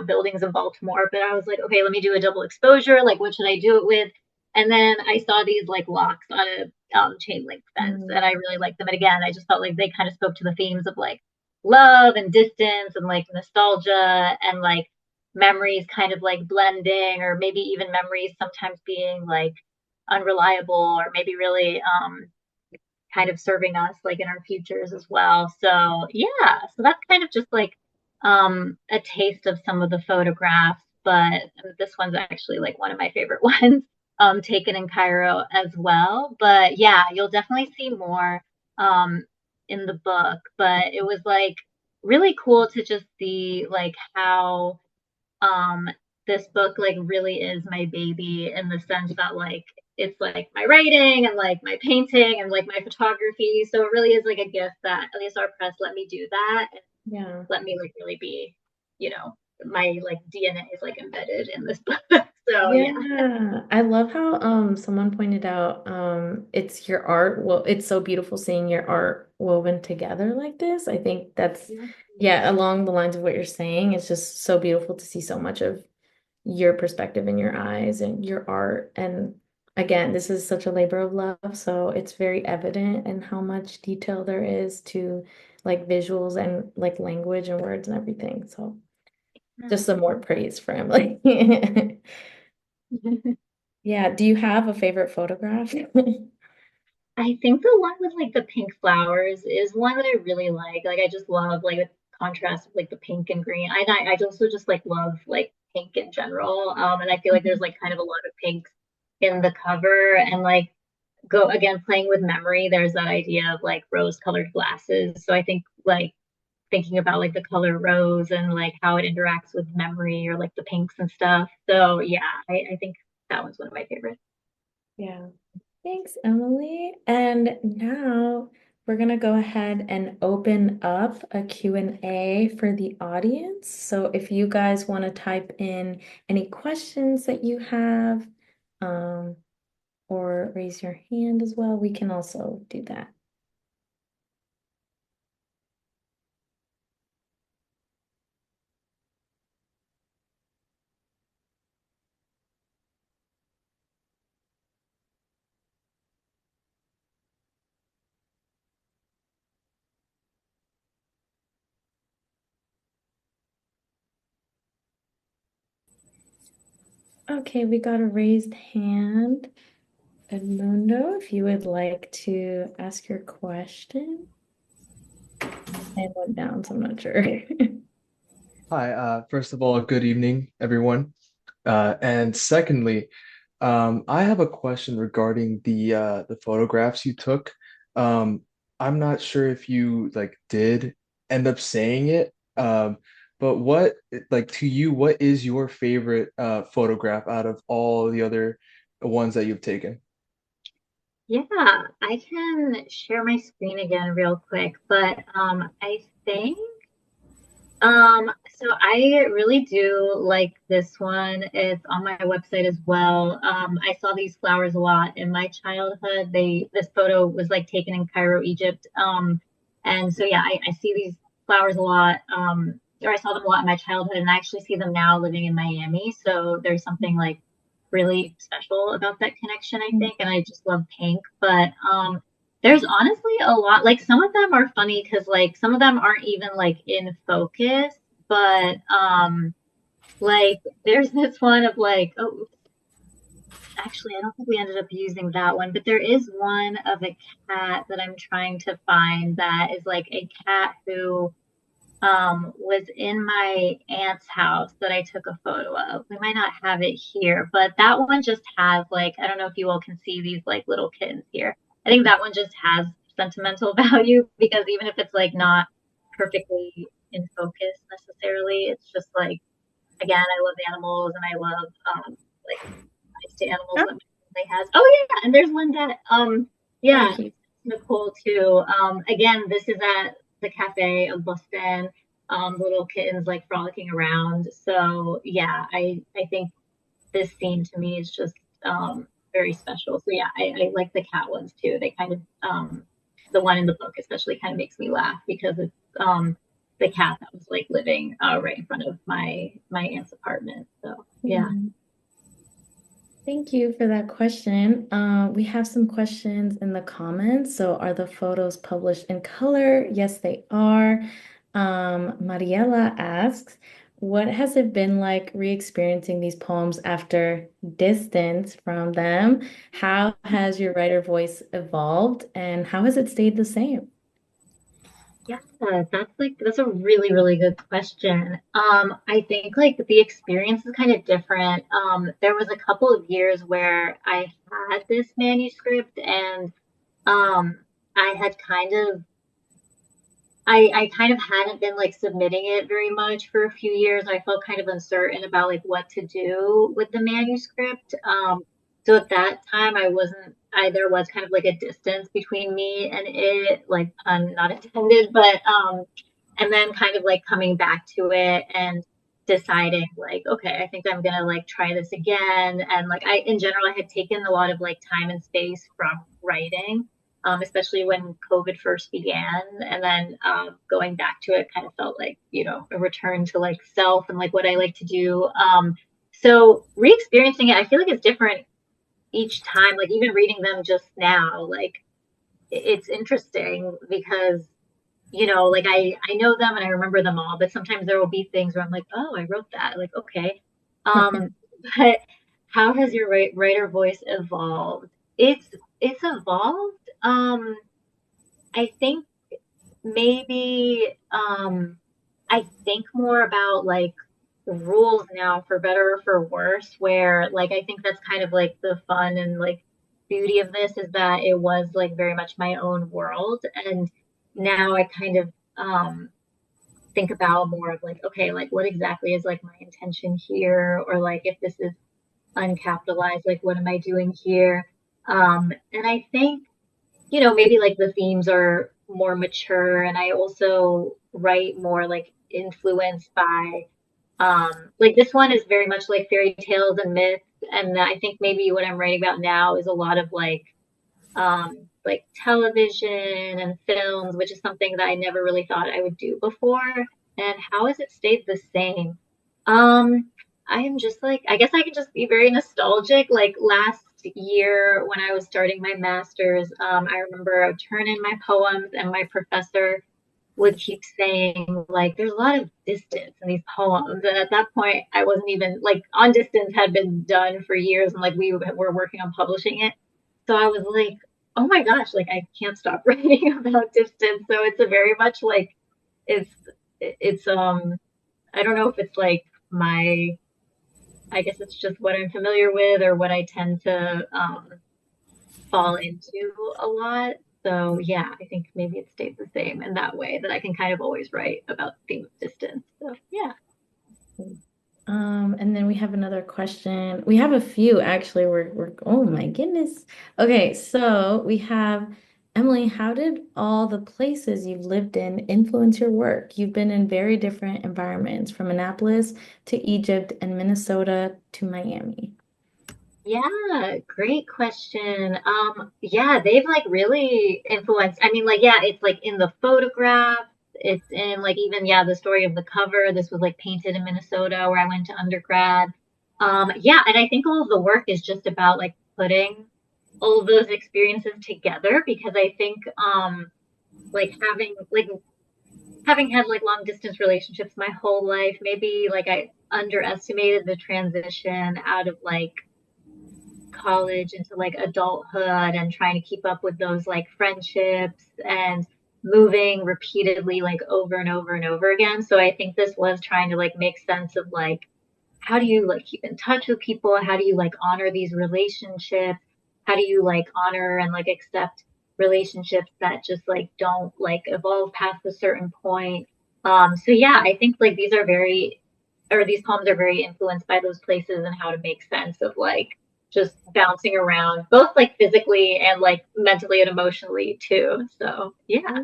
buildings in Baltimore, but I was like, okay, let me do a double exposure. Like, what should I do it with? And then I saw these like locks on a chain link fence and I really liked them. And again, I just felt like they kind of spoke to the themes of like love and distance and like nostalgia and like memories kind of like blending, or maybe even memories sometimes being like unreliable, or maybe really kind of serving us like in our futures as well. So yeah, so that's kind of just like a taste of some of the photographs, but this one's actually like one of my favorite ones taken in Cairo as well. But yeah, you'll definitely see more um in the book, but it was like really cool to just see like how um this book like really is my baby, in the sense that like it's like my writing and like my painting and like my photography. So it really is like a gift that Elyssar Press let me do that, and Yeah. let me like really be, you know, my like DNA is like embedded in this book. So yeah. Yeah, I love how someone pointed out it's your art. Well, it's so beautiful seeing your art woven together like this. I think that's yeah, along the lines of what you're saying. It's just so beautiful to see so much of your perspective in your eyes and your art. And again, this is such a labor of love, so it's very evident in how much detail there is to like visuals and like language and words and everything. So just some more praise for Emily. Yeah, do you have a favorite photograph? I think the one with like the pink flowers is one that I really like. Like I just love like the contrast of like the pink and green. I also just like love like pink in general. And I feel like there's like kind of a lot of pinks in the cover, and like go again playing with memory. There's that idea of like rose colored glasses. So I think like thinking about like the color rose and like how it interacts with memory, or like the pinks and stuff. So yeah, I think that one's one of my favorites. Yeah. Thanks, Emily. And now we're going to go ahead and open up a Q&A for the audience. So if you guys want to type in any questions that you have, um, or raise your hand as well, we can also do that. Okay, we got a raised hand. Edmundo, if you would like to ask your question. I went down, so I'm not sure. Hi, first of all, good evening, everyone. And secondly, I have a question regarding the photographs you took. Um, I'm not sure if you like did end up saying it, but what like to you, what is your favorite photograph out of all the other ones that you've taken? Yeah, I can share my screen again real quick, but I think so I really do like this one. It's on my website as well. I saw these flowers a lot in my childhood. This photo was like taken in Cairo, Egypt. And so yeah, I see these flowers a lot. Or I saw them a lot in my childhood, and I actually see them now living in Miami. So there's something like really special about that connection, I think. And I just love pink. But there's honestly a lot, like some of them are funny because like some of them aren't even like in focus, but like there's this one of like, oh, actually I don't think we ended up using that one, but there is one of a cat that I'm trying to find that is like a cat who was in my aunt's house that I took a photo of. We might not have it here, but that one just has like, I don't know if you all can see these like little kittens here. I think that one just has sentimental value, because even if it's like not perfectly in focus necessarily, it's just like, again, I love animals, and I love like nice to animals Oh, that they has. Oh yeah, and there's one that very yeah, cute. Nicole too. Again, this is at the cafe of Boston. The little kittens like frolicking around. So yeah, I think this scene to me is just very special. So yeah, I like the cat ones too. They kind of the one in the book especially kind of makes me laugh, because it's the cat that was like living right in front of my aunt's apartment. So yeah. Yeah. Thank you for that question. We have some questions in the comments. So, are the photos published in color? Yes, they are. Mariela asks, what has it been like re-experiencing these poems after distance from them? How has your writer voice evolved and how has it stayed the same? Yeah, that's a really, really good question. I think like the experience is kind of different. There was a couple of years where I had this manuscript and um I had I kind of hadn't been like submitting it very much for a few years. I felt kind of uncertain about like what to do with the manuscript. So at that time, there was kind of like a distance between me and it, like pun not intended, but and then kind of like coming back to it and deciding like, okay, I think I'm gonna like try this again. And like in general, I had taken a lot of like time and space from writing, especially when COVID first began. And then going back to it kind of felt like, a return to like self and like what I like to do. So re-experiencing it, I feel like it's different each time. Like even reading them just now, like it's interesting because like I know them and I remember them all, but sometimes there will be things where I'm like, oh, I wrote that. Like, okay. Um, but how has your writer voice evolved? It's evolved. I think maybe I think more about like rules now for better or for worse, where like I think that's kind of like the fun and like beauty of this is that it was like very much my own world. And now I kind of think about more of like, okay, like what exactly is like my intention here? Or like if this is uncapitalized, like what am I doing here? And I think maybe like the themes are more mature and I also write more like influenced by like this one is very much like fairy tales and myths and I think maybe what I'm writing about now is a lot of like television and films, which is something that I never really thought I would do before. And how has it stayed the same? Um, I am just like, I guess I can just be very nostalgic. Like last year when I was starting my master's, I remember I would turn in my poems and my professor would keep saying like there's a lot of distance in these poems and at that point I wasn't even like on distance had been done for years and like we were working on publishing it so I was like oh my gosh like I can't stop writing about distance so it's a very much like it's it's I don't know if it's like my I guess it's just what I'm familiar with or what I tend to fall into a lot. So yeah, I think maybe it stays the same in that way that I can kind of always write about the theme of distance. So yeah. And then we have another question. We have a few actually. Oh my goodness. Okay, so we have Emily, how did all the places you've lived in influence your work? You've been in very different environments, from Annapolis to Egypt and Minnesota to Miami. Yeah, great question. Yeah, they've like really influenced. I mean, like, yeah, it's like in the photograph, it's in like even yeah, the story of the cover. This was like painted in Minnesota where I went to undergrad. Yeah, and I think all of the work is just about like putting all of those experiences together because I think like having had like long distance relationships my whole life, maybe like I underestimated the transition out of like college into like adulthood and trying to keep up with those like friendships and moving repeatedly like over and over and over again. So I think this was trying to like make sense of like how do you like keep in touch with people? How do you like honor these relationships? How do you like honor and like accept relationships that just like don't like evolve past a certain point? So yeah, I think like these poems are very influenced by those places and how to make sense of like just bouncing around, both like physically and like mentally and emotionally too. So yeah.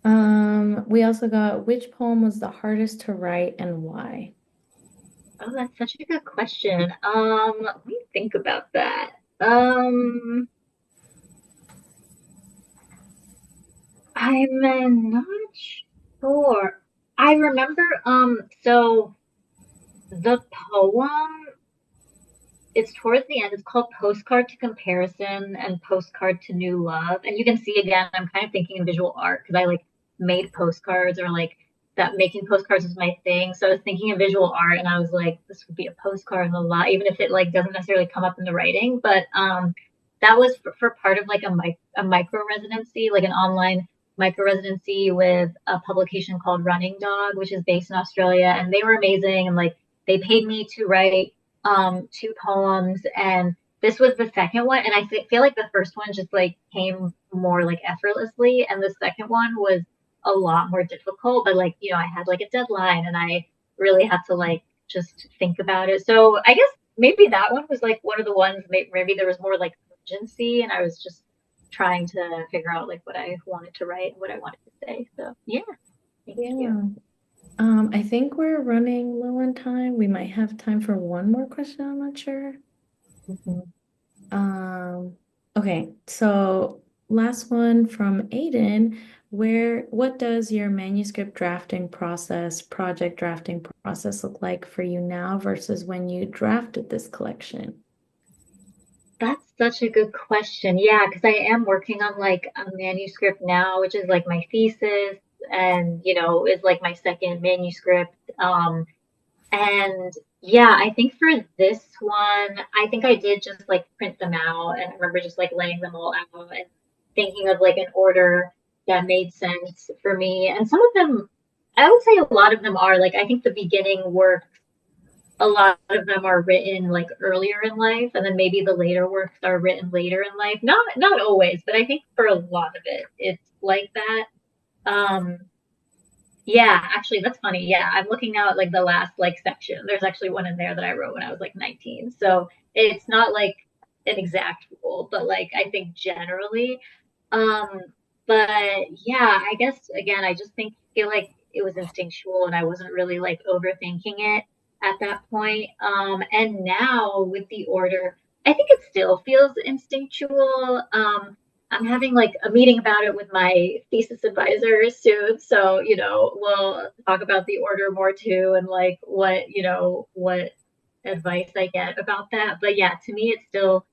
Mm. We also got which poem was the hardest to write and why? Oh, that's such a good question. Let me think about that. Um, I'm not sure. I remember, so the poem, it's towards the end. It's called Postcard to Comparison and Postcard to New Love. And you can see again, I'm kind of thinking in visual art because I like made postcards, or like that making postcards was my thing. So I was thinking of visual art, and I was like, this would be a postcard, and a lot, even if it like doesn't necessarily come up in the writing. But that was for part of like a micro residency, like an online micro residency with a publication called Running Dog, which is based in Australia, and they were amazing. And like they paid me to write two poems, and this was the second one, and I feel like the first one just like came more like effortlessly, and the second one was a lot more difficult. But like, I had like a deadline, and I really had to like just think about it. So I guess maybe that one was like one of the ones, maybe there was more like urgency, and I was just trying to figure out like what I wanted to write and what I wanted to say. So yeah, thank you. I think we're running low on time. We might have time for one more question. I'm not sure. Okay, so last one from Aiden. What does your manuscript drafting process, project drafting process look like for you now versus when you drafted this collection? That's such a good question. Yeah, because I am working on like a manuscript now, which is like my thesis, and is like my second manuscript. And yeah, I think for this one, I think I did just like print them out, and I remember just like laying them all out and thinking of like an order that made sense for me. And some of them, I would say a lot of them are like, I think the beginning work, a lot of them are written like earlier in life, and then maybe the later works are written later in life. Not always, but I think for a lot of it, it's like that. Um, yeah, actually, that's funny. Yeah, I'm looking now at like the last like section. There's actually one in there that I wrote when I was like 19. So it's not like an exact rule, but like I think generally. Um, but yeah, I guess again, I just feel like it was instinctual, and I wasn't really like overthinking it at that point. And now with the order, I think it still feels instinctual. I'm having like a meeting about it with my thesis advisor soon. So, we'll talk about the order more too, and like what advice I get about that. But yeah, to me, it still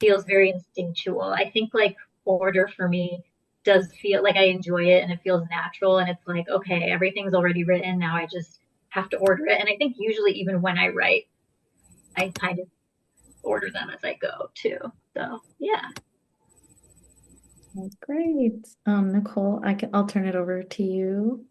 feels very instinctual. I think like order for me does feel like I enjoy it, and it feels natural, and it's like, okay, everything's already written. Now I just have to order it. And I think usually even when I write, I kind of order them as I go too. So yeah. Great. Nicole, I'll turn it over to you.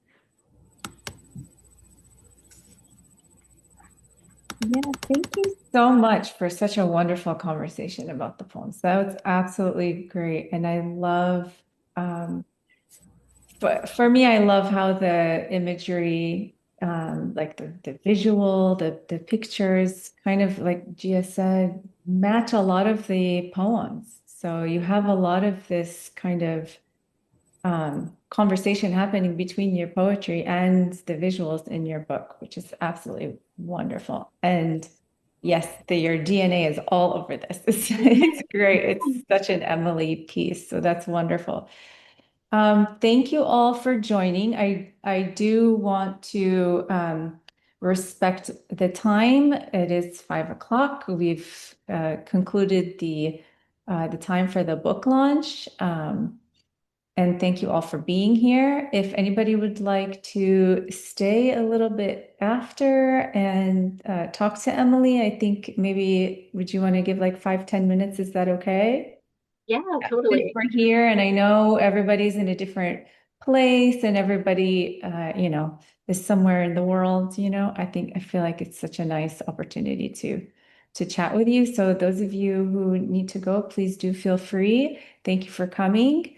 Yeah, thank you so much for such a wonderful conversation about the poems. That was absolutely great. And I love, for me, I love how the imagery, like the visual, the pictures, kind of like Gia said, match a lot of the poems. So you have a lot of this kind of conversation happening between your poetry and the visuals in your book, which is absolutely wonderful. And yes, your DNA is all over this. It's great. It's such an Emily piece. So that's wonderful. Thank you all for joining. I do want to respect the time. It is 5 o'clock. We've concluded the time for the book launch. And thank you all for being here. If anybody would like to stay a little bit after and talk to Emily, I think maybe, would you want to give like 5-10 minutes? Is that okay? Yeah, Since totally. we're here, and I know everybody's in a different place, and everybody, is somewhere in the world, I feel like it's such a nice opportunity to chat with you. So those of you who need to go, please do feel free. Thank you for coming.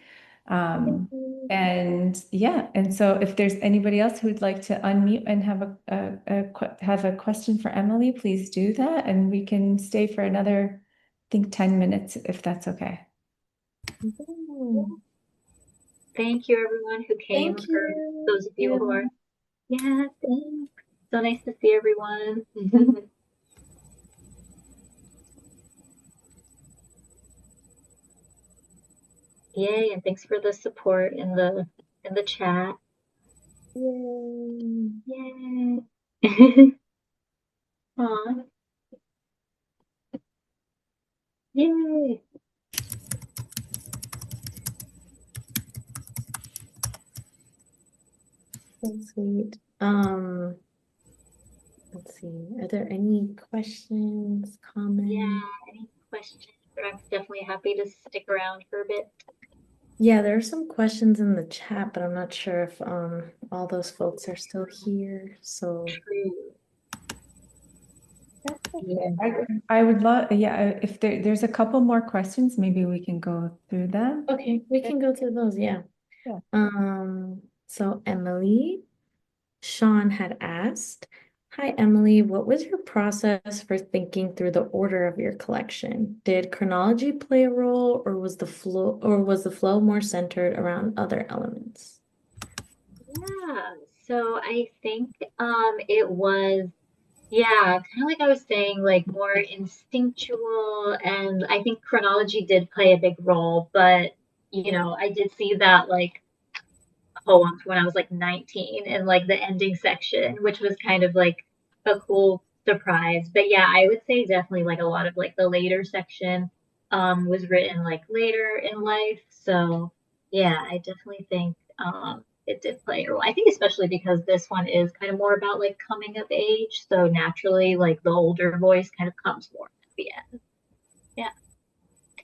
And yeah, and so if there's anybody else who'd like to unmute and have a question for Emily, please do that, and we can stay for another, I think, 10 minutes if that's okay. Thank you, everyone who came. Thank For you. those of you who are, yeah, thanks. So nice to see everyone. Yay, and thanks for the support in the chat. Yay. Yay. Aw. Yay. Let's see. Are there any questions, comments? Yeah, any questions? I'm definitely happy to stick around for a bit. Yeah, there are some questions in the chat, but I'm not sure if all those folks are still here. So True. That's okay. Yeah. I would love, yeah, if there's a couple more questions, maybe we can go through them. okay, we can go through those, yeah. Yeah. So Emily, Sean had asked, "Hi Emily, what was your process for thinking through the order of your collection? Did chronology play a role, or was the flow more centered around other elements?" Yeah. So I think it was, yeah, kind of like I was saying, like more instinctual, and I think chronology did play a big role, but I did see that like poem when I was like 19 in like the ending section, which was kind of like a cool surprise. But yeah, I would say definitely like a lot of like the later section was written like later in life. So yeah, I definitely think it did play a role. I think especially because this one is kind of more about like coming of age. So naturally like the older voice kind of comes more at the end. Yeah.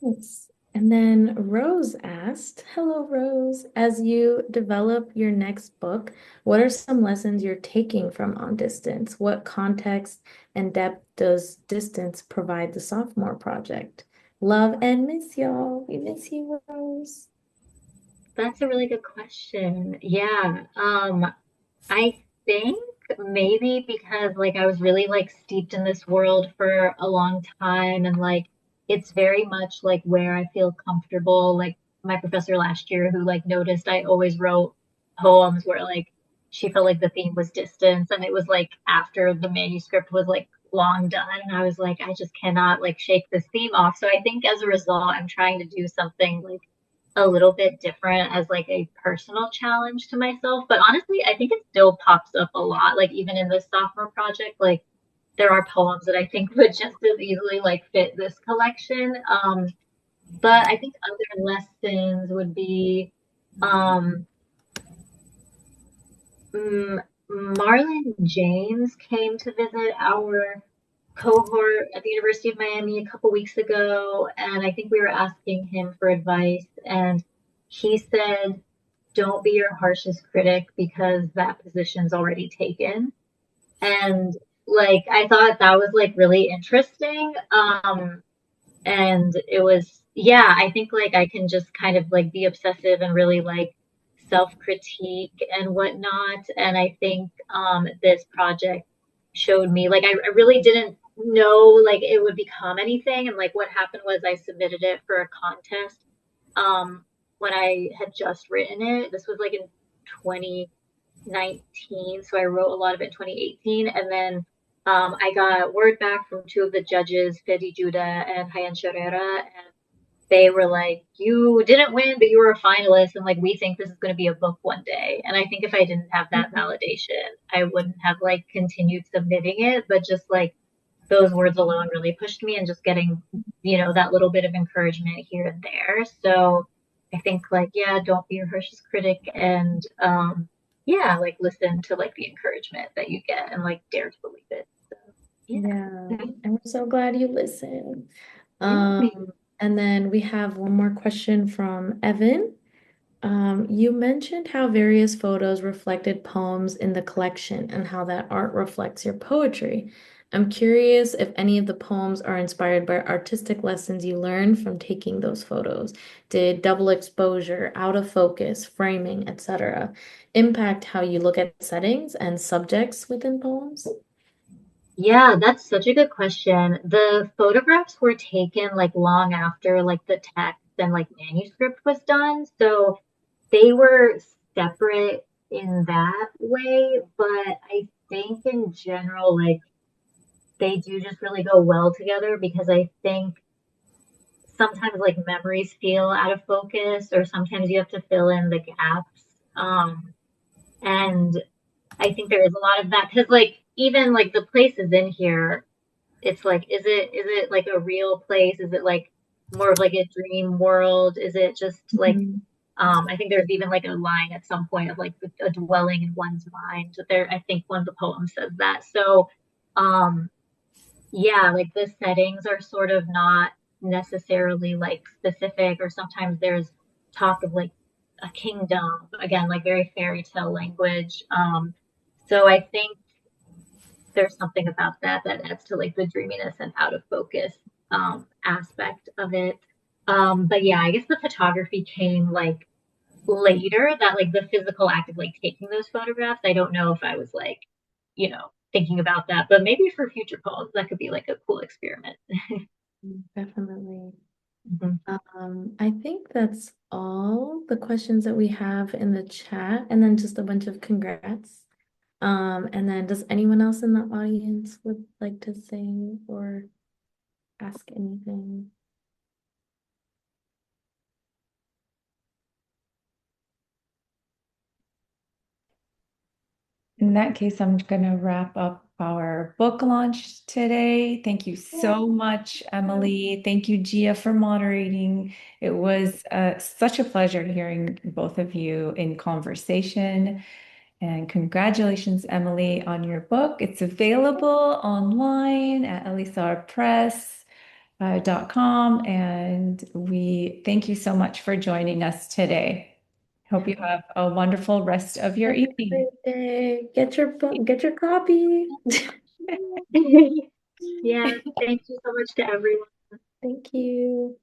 Thanks. And then Rose asked, "Hello, Rose. As you develop your next book, what are some lessons you're taking from On Distance? What context and depth does Distance provide the sophomore project? Love and miss y'all. We miss you, Rose." That's a really good question. Yeah. I think maybe because like I was really like steeped in this world for a long time and like it's very much like where I feel comfortable. Like my professor last year who like noticed I always wrote poems where like she felt like the theme was distance and it was like after the manuscript was like long done and I was like I just cannot like shake this theme off. So I think as a result I'm trying to do something like a little bit different as like a personal challenge to myself. But honestly, I think it still pops up a lot. Like even in this sophomore project, like there are poems that I think would just as easily like fit this collection. But I think other lessons would be um Marlon James came to visit our cohort at the University of Miami a couple weeks ago, and I think we were asking him for advice, and he said, "Don't be your harshest critic because that position's already taken." And like I thought that was like really interesting. And it was, yeah, I think like I can just kind of like be obsessive and really like self-critique and whatnot. And I think this project showed me like I really didn't know like it would become anything. And like what happened was I submitted it for a contest when I had just written it. This was like in 2019, so I wrote a lot of it in 2018, and then I got word back from two of the judges, Fedi Judah and Hayan Sharera, and they were like, "You didn't win, but you were a finalist, and like we think this is going to be a book one day." And I think if I didn't have that validation, I wouldn't have like continued submitting it. But just like those words alone really pushed me, and just getting that little bit of encouragement here and there. So I think like yeah, don't be your harshest critic, and yeah, like listen to like the encouragement that you get, and like dare to believe it. So Yeah, yeah. I'm so glad you listened. Yeah. And then we have one more question from Evan. You mentioned how various photos reflected poems in the collection and how that art reflects your poetry. I'm curious if any of the poems are inspired by artistic lessons you learned from taking those photos. Did double exposure, out of focus, framing, etc., impact how you look at settings and subjects within poems? Yeah, that's such a good question. The photographs were taken like long after like the text and like manuscript was done. So they were separate in that way, but I think in general, like they do just really go well together because I think sometimes like memories feel out of focus or sometimes you have to fill in the gaps. And I think there is a lot of that because like even like the places in here it's like is it like a real place, is it like more of like a dream world, is it just like Mhm. I think there's even like a line at some point of like a dwelling in one's mind. There, I think one of the poems says that. So, um, yeah, like the settings are sort of not necessarily like specific, or sometimes there's talk of like a kingdom, again, like very fairy tale language. So I think there's something about that that adds to like the dreaminess and out of focus aspect of it. But yeah, I guess the photography came like later, that like the physical act of like taking those photographs. I don't know if I was like, thinking about that, but maybe for future calls, that could be like a cool experiment. Definitely. Mhm. I think that's all the questions that we have in the chat, and then just a bunch of congrats. And then does anyone else in the audience would like to say or ask anything? In that case, I'm going to wrap up our book launch today. Thank you so much, Emily. Thank you, Gia, for moderating. It was such a pleasure hearing both of you in conversation. And congratulations, Emily, on your book. It's available online at elyssarpress.com. And we thank you so much for joining us today. Hope you have a wonderful rest of your Have a evening. great day. Get your book, get your copy. Yeah, thank you so much to everyone. Thank you.